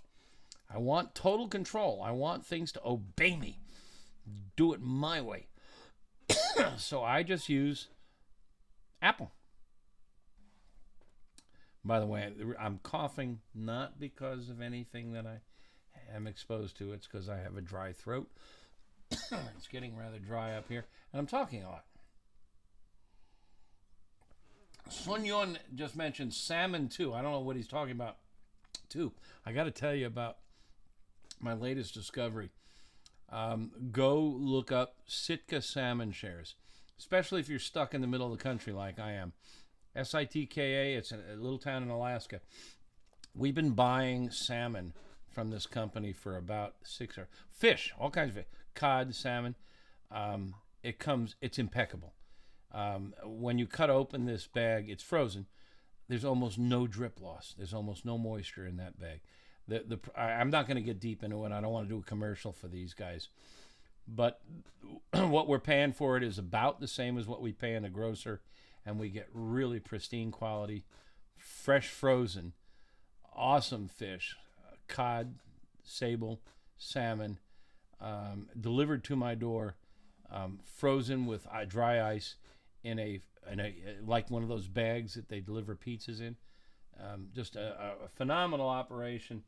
I want total control. I want things to obey me. Do it my way. So I just use apple. By the way, I'm coughing not because of anything that I am exposed to. It's because I have a dry throat. It's getting rather dry up here, and I'm talking a lot. Sun Yun just mentioned salmon too. I don't know what he's talking about too. I got to tell you about my latest discovery. Go look up Sitka salmon shares, especially if you're stuck in the middle of the country like I am. Sitka, it's a little town in Alaska. We've been buying salmon from this company for about 6 or fish, all kinds of fish, cod, salmon. It's impeccable. When you cut open this bag, it's frozen. There's almost no drip loss. There's almost no moisture in that bag. I'm not going to get deep into it. I don't want to do a commercial for these guys. But what we're paying for it is about the same as what we pay in a grocer, and we get really pristine quality, fresh frozen, awesome fish, cod, sable, salmon, delivered to my door, frozen with dry ice in a like one of those bags that they deliver pizzas in. Just a phenomenal operation.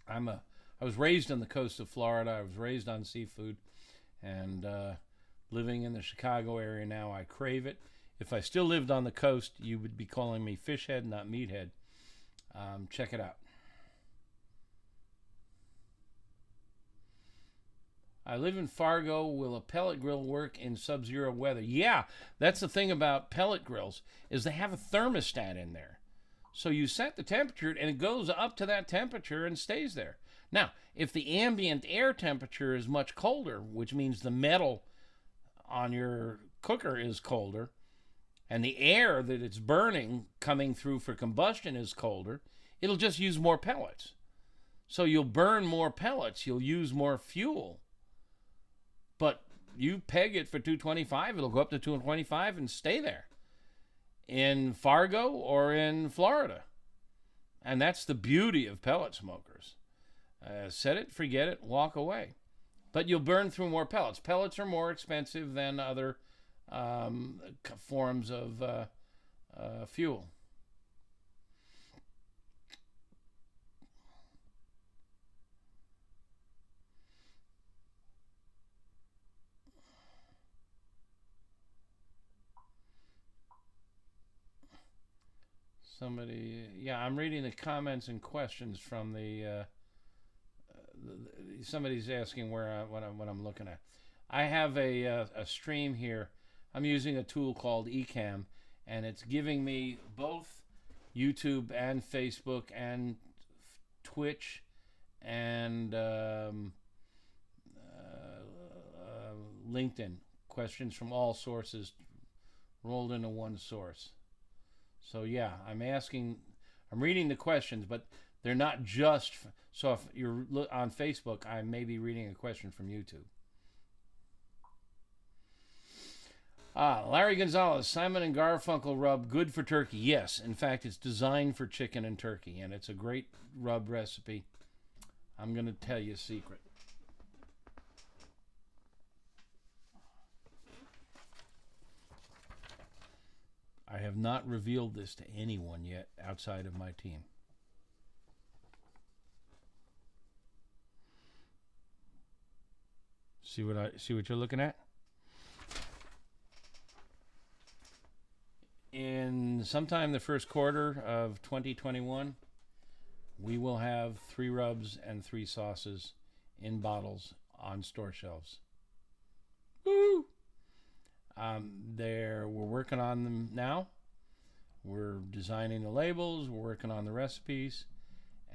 I was raised on the coast of Florida. I was raised on seafood, and living in the Chicago area now, I crave it. If I still lived on the coast, you would be calling me Fishhead, not Meathead. Check it out. I live in Fargo. Will a pellet grill work in sub-zero weather? Yeah, that's the thing about pellet grills is they have a thermostat in there. So you set the temperature and it goes up to that temperature and stays there. Now, if the ambient air temperature is much colder, which means the metal on your cooker is colder, and the air that it's burning coming through for combustion is colder, it'll just use more pellets. So you'll burn more pellets, you'll use more fuel. But you peg it for 225, it'll go up to 225 and stay there in Fargo or in Florida. And that's the beauty of pellet smokers. Set it, forget it, walk away. But you'll burn through more pellets. Pellets are more expensive than other forms of fuel. Yeah, I'm reading the comments and questions from somebody's asking what I'm looking at. I have a stream here. I'm using a tool called Ecamm, and it's giving me both YouTube and Facebook and Twitch and LinkedIn questions from all sources rolled into one source. So yeah, I'm reading the questions, but they're not just, so if you're on Facebook, I may be reading a question from YouTube. Larry Gonzalez, Simon & Garfunkel rub, good for turkey. Yes, in fact, it's designed for chicken and turkey, and it's a great rub recipe. I'm going to tell you a secret. I have not revealed this to anyone yet outside of my team. See what you're looking at? In sometime the first quarter of 2021, we will have 3 rubs and 3 sauces in bottles on store shelves. Woo! We're working on them now. We're designing the labels. We're working on the recipes,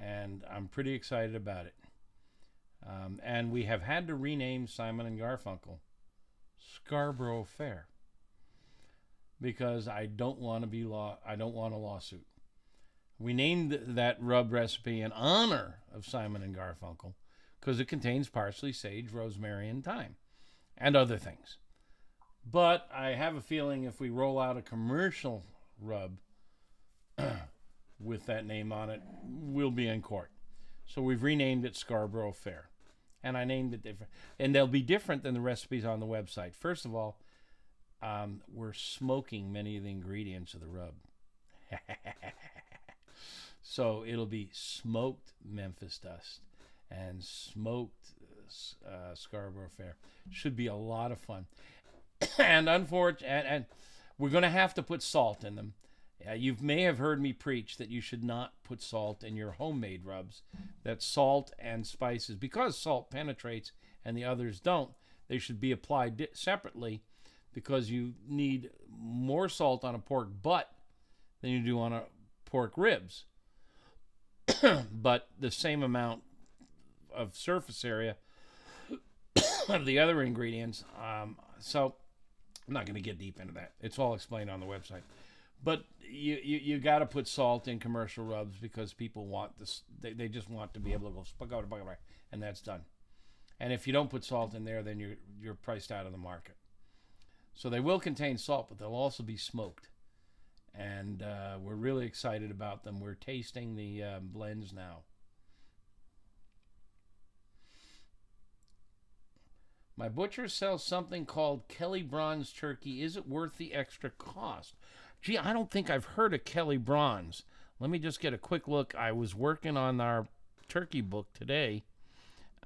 and I'm pretty excited about it. And we have had to rename Simon & Garfunkel Scarborough Fair because I don't want a lawsuit. We named that rub recipe in honor of Simon & Garfunkel because it contains parsley, sage, rosemary, and thyme, and other things. But I have a feeling if we roll out a commercial rub with that name on it, we'll be in court. So we've renamed it Scarborough Fair. And I named it different. And they'll be different than the recipes on the website. First of all, we're smoking many of the ingredients of the rub. So it'll be smoked Memphis dust and smoked Scarborough Fair. Should be a lot of fun. And unfortunately, we're going to have to put salt in them. You may have heard me preach that you should not put salt in your homemade rubs. That salt and spices, because salt penetrates and the others don't, they should be applied separately because you need more salt on a pork butt than you do on a pork ribs. But the same amount of surface area of the other ingredients. So I'm not going to get deep into that. It's all explained on the website. But you got to put salt in commercial rubs because people want this. They just want to be able to go and that's done. And if you don't put salt in there, then you're priced out of the market. So they will contain salt, but they'll also be smoked. And we're really excited about them. We're tasting the blends now. My butcher sells something called Kelly Bronze turkey. Is it worth the extra cost? Gee, I don't think I've heard of Kelly Bronze. Let me just get a quick look. I was working on our turkey book today,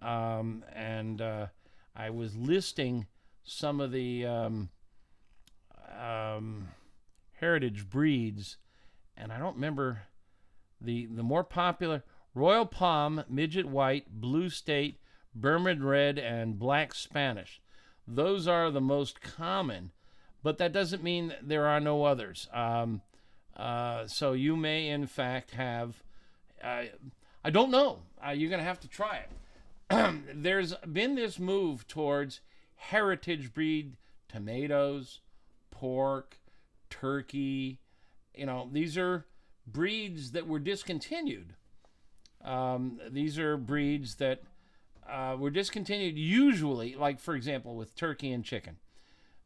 and I was listing some of the heritage breeds, and I don't remember the more popular: Royal Palm, Midget White, Blue State, Burman Red, and Black Spanish. Those are the most common, but that doesn't mean that there are no others. So you may, in fact, have, I don't know, you're going to have to try it. There's been this move towards heritage breed tomatoes, pork, turkey. These are breeds that were discontinued. These are breeds that were discontinued usually, like, for example, with turkey and chicken.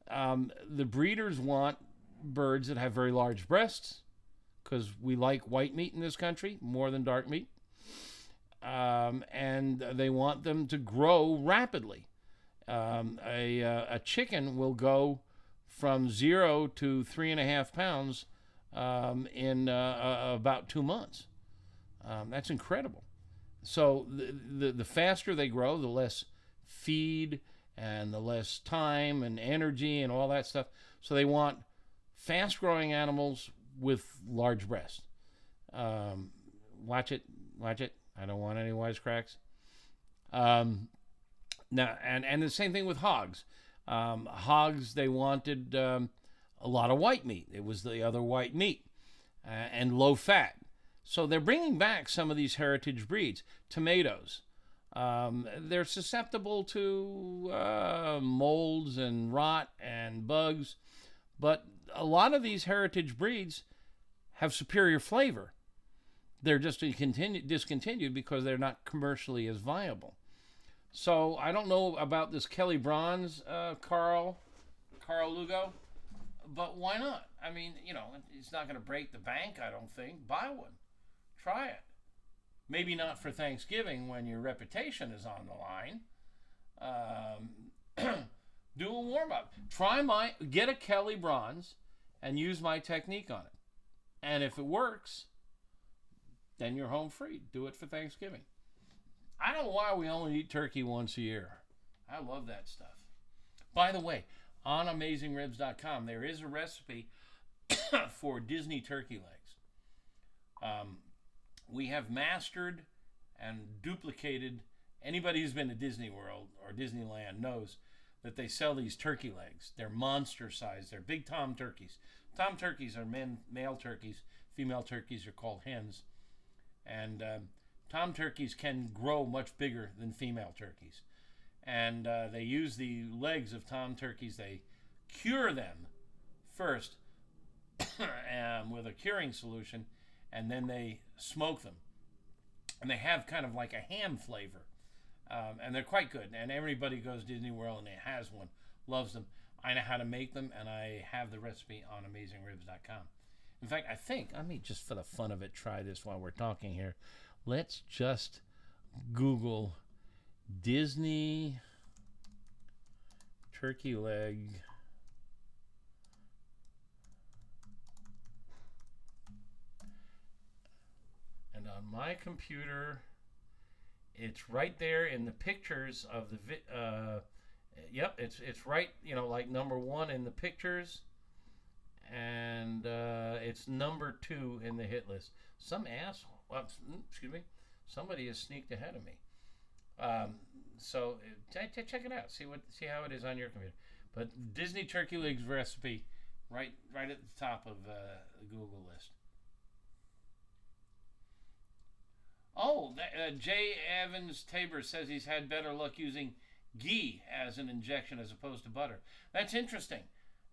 The breeders want birds that have very large breasts, because we like white meat in this country more than dark meat. And they want them to grow rapidly. A chicken will go from 0 to 3.5 pounds in about 2 months. That's incredible. So the faster they grow, the less feed and the less time and energy and all that stuff. So they want fast-growing animals with large breasts. Watch it. I don't want any wisecracks. Now, and the same thing with hogs. Hogs, they wanted a lot of white meat. It was the other white meat and low fat. So they're bringing back some of these heritage breeds. Tomatoes. They're susceptible to molds and rot and bugs, but a lot of these heritage breeds have superior flavor. They're just discontinued because they're not commercially as viable. So I don't know about this Kelly Bronze, Carl Lugo, but why not? I mean, it's not going to break the bank, I don't think. Buy one. Try it. Maybe not for Thanksgiving when your reputation is on the line. Do a warm-up. Get a Kelly Bronze and use my technique on it. And if it works, then you're home free. Do it for Thanksgiving. I don't know why we only eat turkey once a year. I love that stuff. By the way, on AmazingRibs.com, there is a recipe for Disney turkey legs. We have mastered and duplicated. Anybody who's been to Disney World or Disneyland knows that they sell these turkey legs. They're monster size. They're big tom turkeys. Tom turkeys are male turkeys. Female turkeys are called hens. And tom turkeys can grow much bigger than female turkeys. And they use the legs of tom turkeys. They cure them first with a curing solution, and then they smoke them. And they have kind of like a ham flavor. And they're quite good. And everybody goes to Disney World and has one, loves them. I know how to make them, and I have the recipe on AmazingRibs.com. In fact, let me just for the fun of it try this while we're talking here. Let's just Google Disney turkey leg and on my computer it's right there in the pictures of the yep, it's right, like number 1 in the pictures, and it's number 2 in the hit list. Some asshole, excuse me, somebody has sneaked ahead of me. So check it out. See how it is on your computer. But Disney turkey legs recipe, right at the top of the Google list. Oh, Jay Evans Tabor says he's had better luck using ghee as an injection as opposed to butter. That's interesting.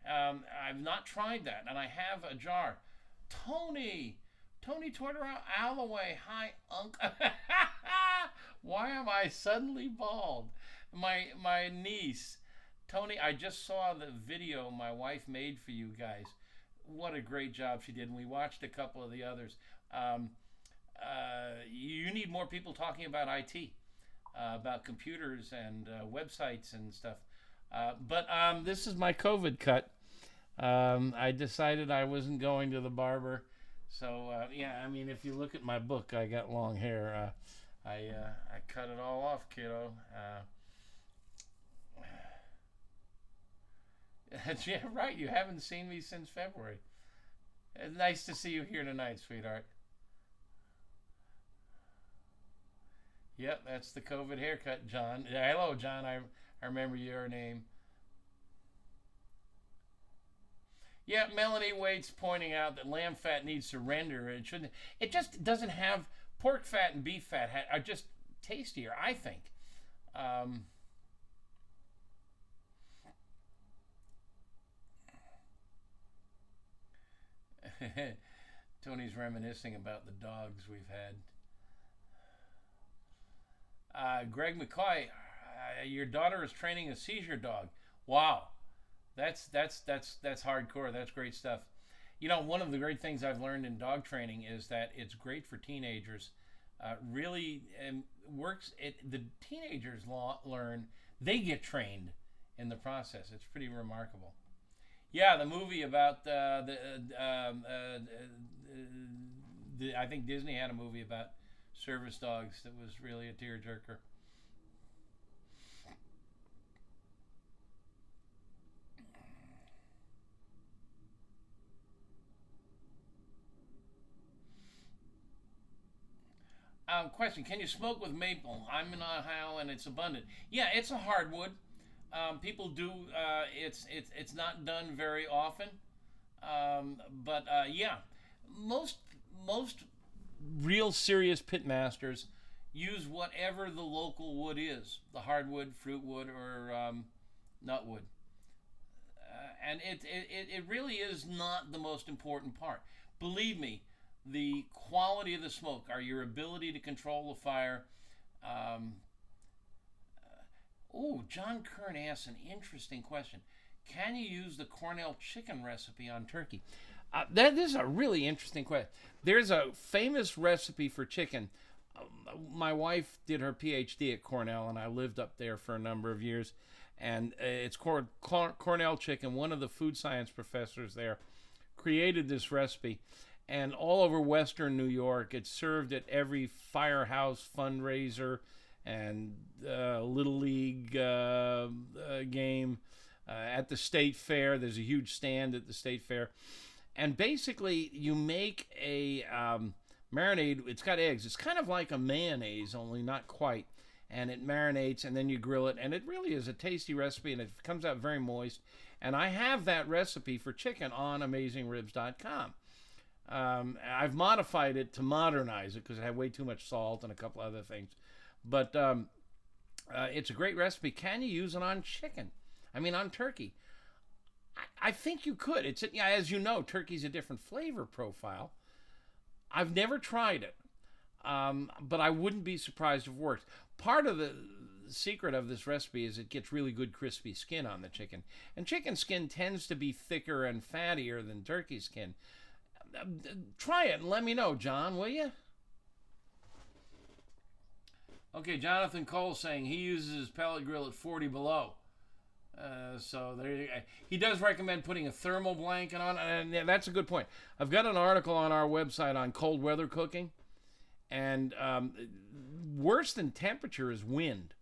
I've not tried that, and I have a jar. Tony Tortora Alloway. Hi, Unc. Why am I suddenly bald? My niece, Tony, I just saw the video my wife made for you guys. What a great job she did, and we watched a couple of the others. You need more people talking about IT, about computers and websites and stuff. But this is my COVID cut. I decided I wasn't going to the barber. So, if you look at my book, I got long hair. I cut it all off, kiddo. Yeah, right. You haven't seen me since February. It's nice to see you here tonight, sweetheart. Yep, that's the COVID haircut, John. Hello, John. I remember your name. Yeah, Melanie Waite's pointing out that lamb fat needs to render. It shouldn't. It just doesn't have pork fat and beef fat are just tastier, I think. Tony's reminiscing about the dogs we've had. Greg McCoy, your daughter is training a seizure dog. Wow, that's hardcore. That's great stuff. You know, one of the great things I've learned in dog training is that it's great for teenagers. Really works. The teenagers learn. They get trained in the process. It's pretty remarkable. Yeah, the movie about I think Disney had a movie about service dogs that was really a tearjerker. Question: can you smoke with maple? I'm in Ohio and it's abundant. Yeah, it's a hardwood. People do. It's not done very often, but yeah, most real serious pit masters use whatever the local wood is, the hardwood, fruit wood, or nutwood, and it really is not the most important part. Believe me, the quality of the smoke, or your ability to control the fire. John Kern asks an interesting question. Can you use the Cornell chicken recipe on turkey? That is a really interesting question. There's a famous recipe for chicken. My wife did her PhD at Cornell, and I lived up there for a number of years. And it's Cornell chicken. One of the food science professors there created this recipe. And all over Western New York, it's served at every firehouse fundraiser and Little League game. At the state fair, there's a huge stand at the state fair. And basically, you make a marinade. It's got eggs. It's kind of like a mayonnaise, only not quite. And it marinates, and then you grill it. And it really is a tasty recipe, and it comes out very moist. And I have that recipe for chicken on AmazingRibs.com. I've modified it to modernize it because it had way too much salt and a couple other things. But it's a great recipe. Can you use it on chicken? I mean, on turkey. I think you could. As you know, turkey's a different flavor profile. I've never tried it, but I wouldn't be surprised if it works. Part of the secret of this recipe is it gets really good crispy skin on the chicken. And chicken skin tends to be thicker and fattier than turkey skin. Try it and let me know, John, will you? Okay, Jonathan Cole saying he uses his pellet grill at 40 below. So there you go. He does recommend putting a thermal blanket on, and that's a good point. I've got an article on our website on cold weather cooking, and worse than temperature is wind.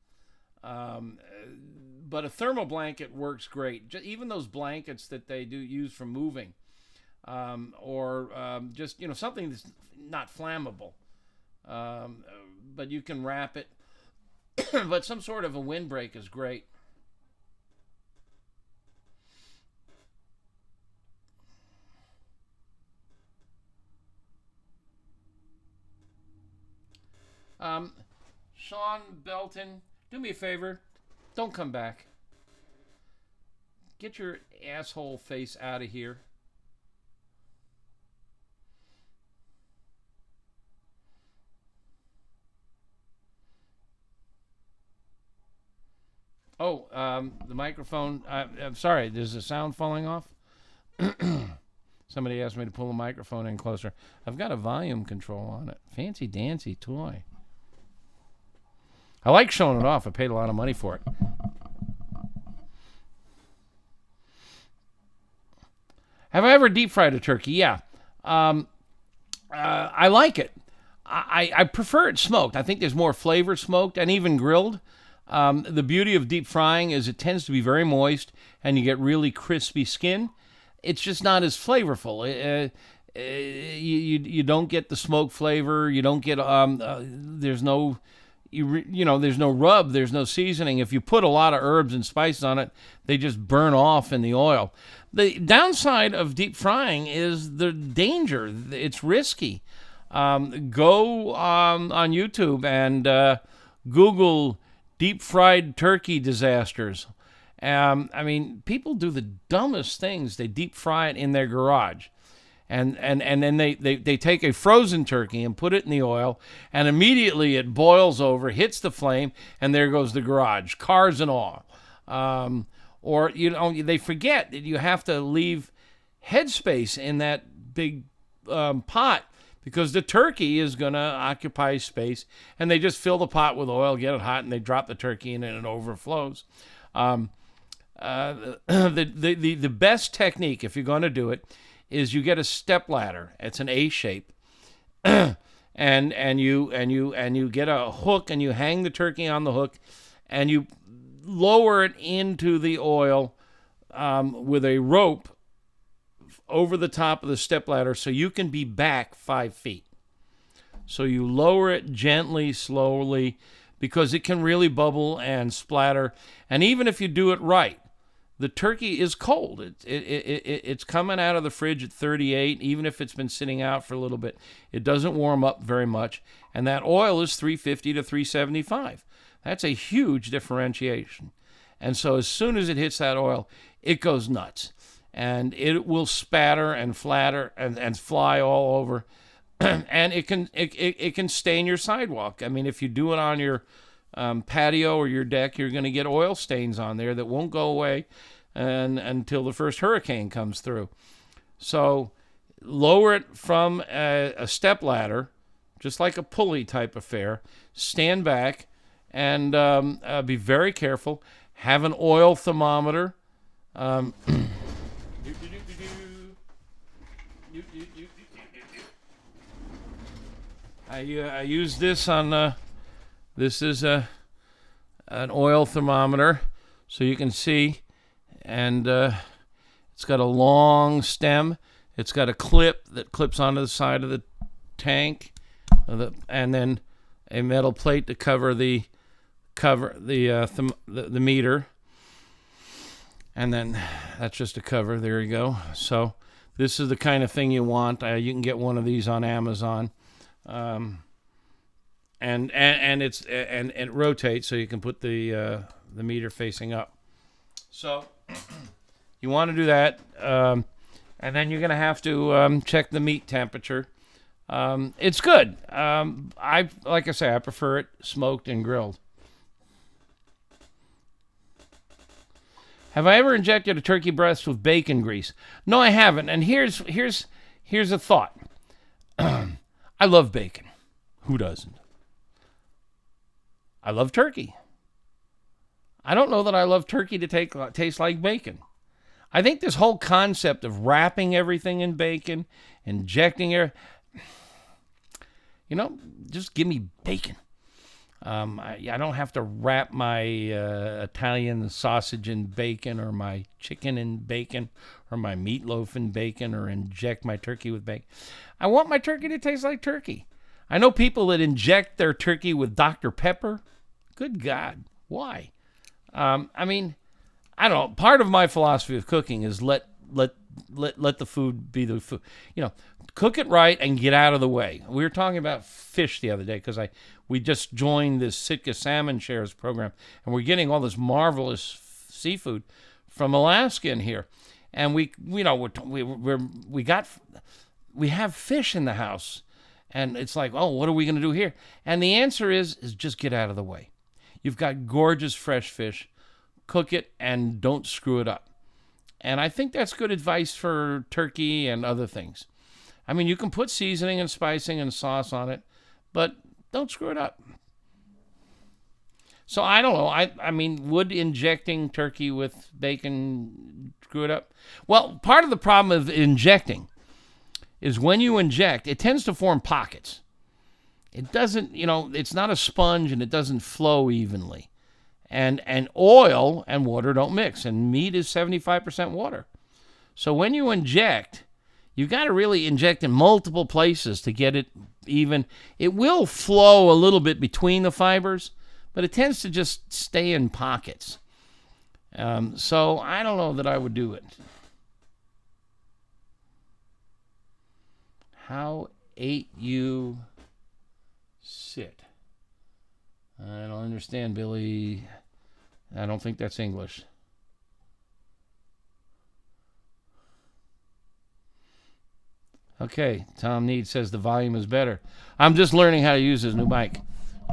But a thermal blanket works great. Even those blankets that they do use for moving, or just something that's not flammable. But you can wrap it. But some sort of a windbreak is great. Sean Belton, do me a favor. Don't come back. Get your asshole face out of here. Oh, the microphone. I'm sorry. There's a sound falling off. Somebody asked me to pull the microphone in closer. I've got a volume control on it. Fancy dancy toy. I like showing it off. I paid a lot of money for it. Have I ever deep fried a turkey? Yeah. I like it. I prefer it smoked. I think there's more flavor smoked and even grilled. The beauty of deep frying is it tends to be very moist and you get really crispy skin. It's just not as flavorful. You don't get the smoke flavor. You don't get there's no there's no rub, there's no seasoning. If you put a lot of herbs and spices on it, they just burn off in the oil. The downside of deep frying is the danger. It's risky. Go on YouTube and Google deep fried turkey disasters. People do the dumbest things. They deep fry it in their garage. And then they take a frozen turkey and put it in the oil, and immediately it boils over, hits the flame, and there goes the garage, cars and all. Or they forget that you have to leave headspace in that big pot, because the turkey is going to occupy space, and they just fill the pot with oil, get it hot, and they drop the turkey in, and it overflows. The best technique, if you're going to do it, is you get a step ladder. It's an A shape, and you get a hook, and you hang the turkey on the hook, and you lower it into the oil with a rope over the top of the step ladder, so you can be back 5 feet. So you lower it gently, slowly, because it can really bubble and splatter. And even if you do it right, the turkey is cold. It's coming out of the fridge at 38, even if it's been sitting out for a little bit. It doesn't warm up very much, and that oil is 350 to 375. That's a huge differentiation. And so as soon as it hits that oil, it goes nuts. And it will spatter and flatter and fly all over. And it can stain your sidewalk. I mean, if you do it on your patio or your deck, you're going to get oil stains on there that won't go away until the first hurricane comes through. So lower it from a step ladder, just like a pulley type affair. Stand back and be very careful. Have an oil thermometer. I use this on, this is an oil thermometer, so you can see, and it's got a long stem. It's got a clip that clips onto the side of the tank, and then a metal plate to cover the meter, and then that's just a cover. There you go. So this is the kind of thing you want. You can get one of these on Amazon. And it rotates, so you can put the meter facing up. So you want to do that, and then you're going to have to check the meat temperature. It's good. Like I say, I prefer it smoked and grilled. Have I ever injected a turkey breast with bacon grease? No, I haven't. And here's a thought. I love bacon. Who doesn't? I love turkey. I don't know that I love turkey to taste like bacon. I think this whole concept of wrapping everything in bacon, injecting it, just give me bacon. I don't have to wrap my Italian sausage in bacon, or my chicken in bacon, or my meatloaf in bacon, or inject my turkey with bacon. I want my turkey to taste like turkey. I know people that inject their turkey with Dr. Pepper. Good God, why? I don't know. Part of my philosophy of cooking is let the food be the food. Cook it right and get out of the way. We were talking about fish the other day because we just joined this Sitka Salmon Shares program, and we're getting all this marvelous seafood from Alaska in here, and we have fish in the house, and it's like, oh, what are we going to do here? And the answer is just get out of the way. You've got gorgeous fresh fish. Cook it and don't screw it up. And I think that's good advice for turkey and other things. I mean, you can put seasoning and spicing and sauce on it, but don't screw it up. So I don't know. I mean, would injecting turkey with bacon screw it up? Well, part of the problem of injecting is when you inject, it tends to form pockets. It doesn't, it's not a sponge, and it doesn't flow evenly. And oil and water don't mix, and meat is 75% water. So when you inject, You got to really inject in multiple places to get it even. It will flow a little bit between the fibers, but it tends to just stay in pockets. So I don't know that I would do it. How 8 you sit? I don't understand, Billy. I don't think that's English. Okay, Tom Need says the volume is better. I'm just learning how to use his new mic.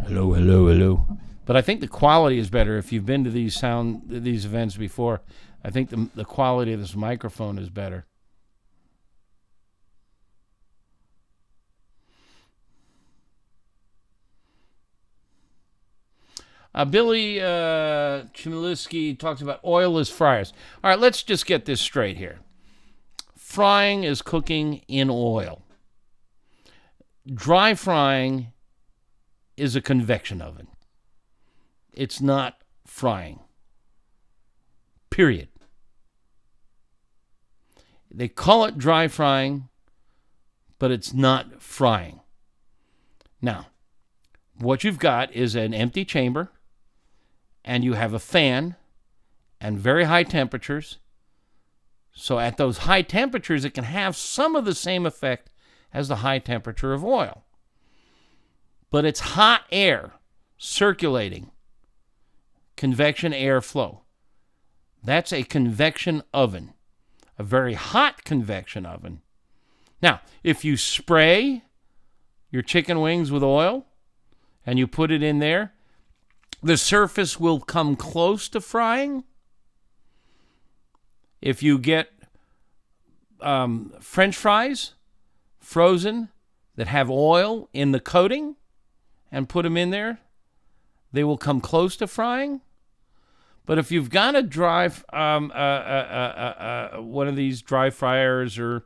Hello, hello, hello. But I think the quality is better. If you've been to these events before, I think the quality of this microphone is better. Billy Chmielewski talks about oilless fryers. All right, let's just get this straight here. Frying is cooking in oil. Dry frying is a convection oven. It's not frying. Period. They call it dry frying, but it's not frying. Now, what you've got is an empty chamber, and you have a fan and very high temperatures. So at those high temperatures, it can have some of the same effect as the high temperature of oil. But it's hot air circulating, convection airflow. That's a convection oven, a very hot convection oven. Now, if you spray your chicken wings with oil and you put it in there, the surface will come close to frying. If you get French fries frozen that have oil in the coating and put them in there, they will come close to frying. But if you've got a dry, one of these dry fryers or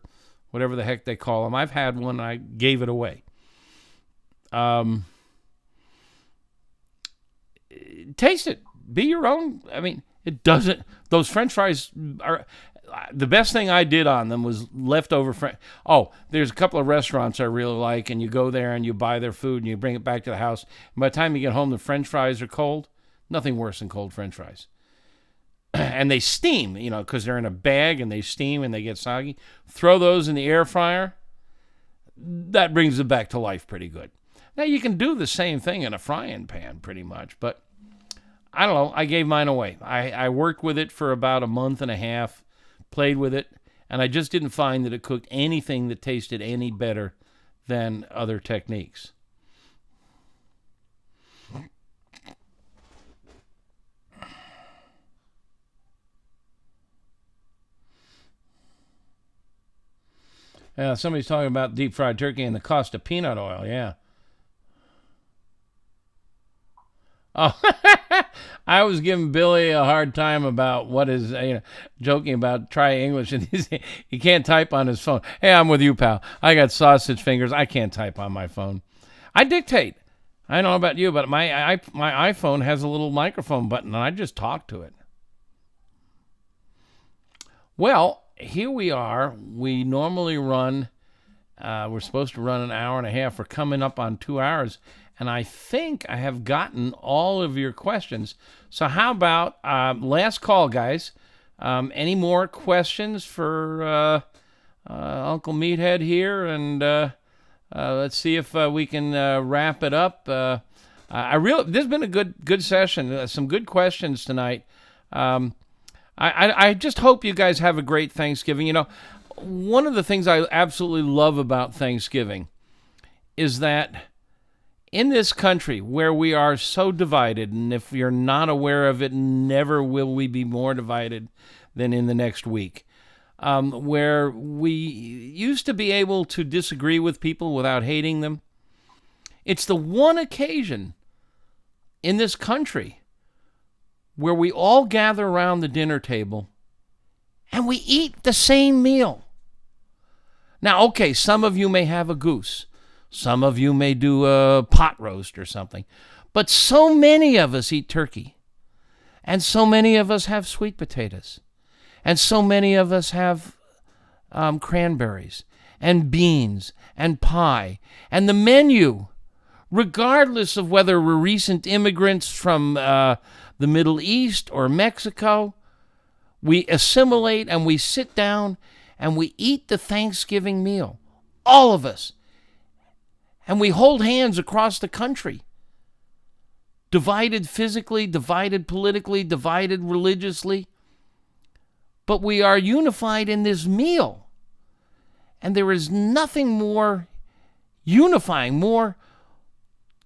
whatever the heck they call them, I've had one, I gave it away. Taste it. Be your own. I mean, it doesn't. Those French fries are. The best thing I did on them was leftover French. Oh, there's a couple of restaurants I really like, and you go there and you buy their food and you bring it back to the house. And by the time you get home, the French fries are cold. Nothing worse than cold French fries. And they steam, because they're in a bag and they steam and they get soggy. Throw those in the air fryer. That brings it back to life pretty good. Now, you can do the same thing in a frying pan pretty much, but I don't know. I gave mine away. I worked with it for about a month and a half, played with it, and I just didn't find that it cooked anything that tasted any better than other techniques. Somebody's talking about deep fried turkey and the cost of peanut oil. Yeah. Oh, I was giving Billy a hard time about what is, joking about try English, and he can't type on his phone. Hey, I'm with you, pal. I got sausage fingers. I can't type on my phone. I dictate. I don't know about you, but my iPhone has a little microphone button, and I just talk to it. Well, here we are. We normally run, we're supposed to run an hour and a half. We're coming up on 2 hours. And I think I have gotten all of your questions. So how about last call, guys? Any more questions for Uncle Meathead here? And let's see if we can wrap it up. This has been a good session. Some good questions tonight. I just hope you guys have a great Thanksgiving. One of the things I absolutely love about Thanksgiving is that in this country where we are so divided, and if you're not aware of it, never will we be more divided than in the next week, where we used to be able to disagree with people without hating them. It's the one occasion in this country where we all gather around the dinner table and we eat the same meal. Now, okay, some of you may have a goose. Some of you may do a pot roast or something. But so many of us eat turkey. And so many of us have sweet potatoes. And so many of us have cranberries and beans and pie. And the menu, regardless of whether we're recent immigrants from the Middle East or Mexico, we assimilate and we sit down and we eat the Thanksgiving meal, all of us. And we hold hands across the country, divided physically, divided politically, divided religiously. But we are unified in this meal. And there is nothing more unifying, more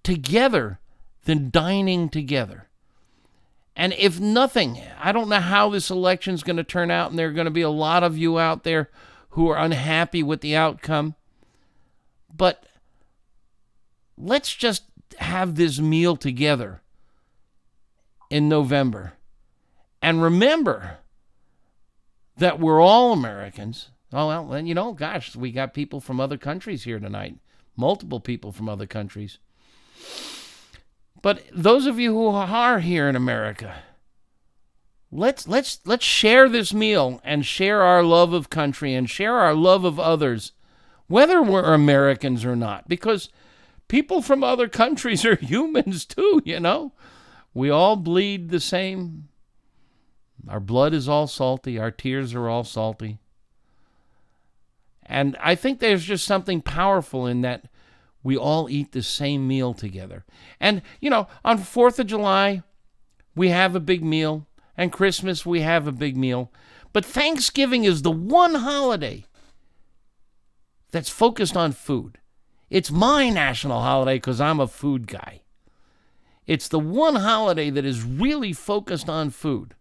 together than dining together. And if nothing, I don't know how this election's going to turn out, and there are going to be a lot of you out there who are unhappy with the outcome. But let's just have this meal together in November. And remember that we're all Americans. Oh, well, and gosh, we got people from other countries here tonight. Multiple people from other countries. But those of you who are here in America, let's share this meal and share our love of country and share our love of others, whether we're Americans or not, because people from other countries are humans too, We all bleed the same. Our blood is all salty. Our tears are all salty. And I think there's just something powerful in that we all eat the same meal together. And, on 4th of July, we have a big meal. And Christmas, we have a big meal. But Thanksgiving is the one holiday that's focused on food. It's my national holiday because I'm a food guy. It's the one holiday that is really focused on food.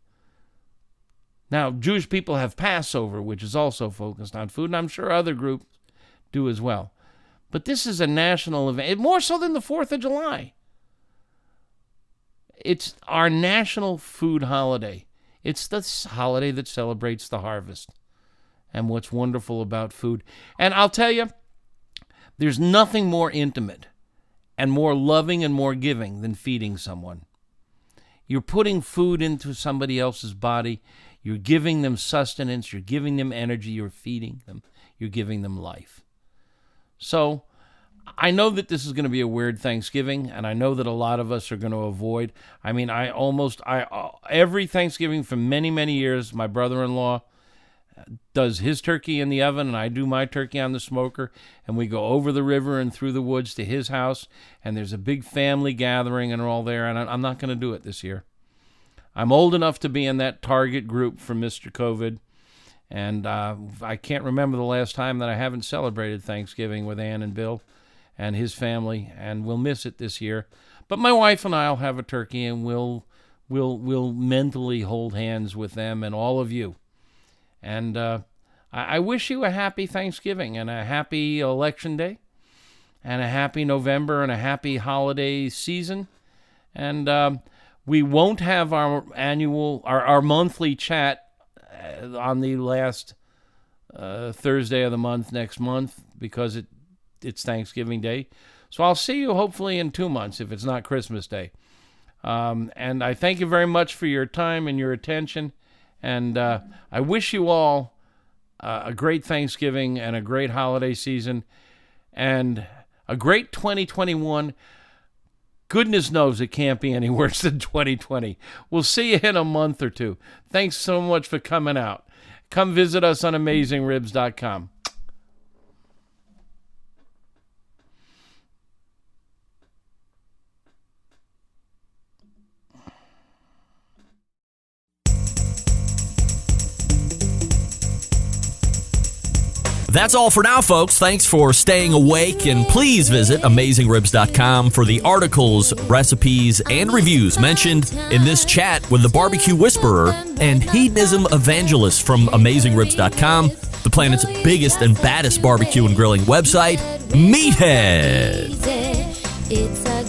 Now, Jewish people have Passover, which is also focused on food, and I'm sure other groups do as well. But this is a national event, more so than the 4th of July. It's our national food holiday. It's the holiday that celebrates the harvest and what's wonderful about food. And I'll tell you, there's nothing more intimate and more loving and more giving than feeding someone. You're putting food into somebody else's body. You're giving them sustenance. You're giving them energy. You're feeding them. You're giving them life. So I know that this is going to be a weird Thanksgiving, and I know that a lot of us are going to avoid. I mean, every Thanksgiving for many, many years, my brother-in-law does his turkey in the oven, and I do my turkey on the smoker, and we go over the river and through the woods to his house, and there's a big family gathering and all there, and I'm not going to do it this year. I'm old enough to be in that target group for Mr. COVID, and I can't remember the last time that I haven't celebrated Thanksgiving with Ann and Bill and his family, and we'll miss it this year. But my wife and I'll have a turkey, and we'll mentally hold hands with them and all of you. And I wish you a happy Thanksgiving and a happy election day and a happy November and a happy holiday season. And we won't have our monthly chat on the last Thursday of the month next month because it's Thanksgiving Day. So I'll see you hopefully in 2 months if it's not Christmas Day. And I thank you very much for your time and your attention. And I wish you all a great Thanksgiving and a great holiday season and a great 2021. Goodness knows it can't be any worse than 2020. We'll see you in a month or two. Thanks so much for coming out. Come visit us on AmazingRibs.com. That's all for now, folks. Thanks for staying awake, and please visit AmazingRibs.com for the articles, recipes, and reviews mentioned in this chat with the Barbecue Whisperer and Hedonism Evangelist from AmazingRibs.com, the planet's biggest and baddest barbecue and grilling website, Meathead. It's a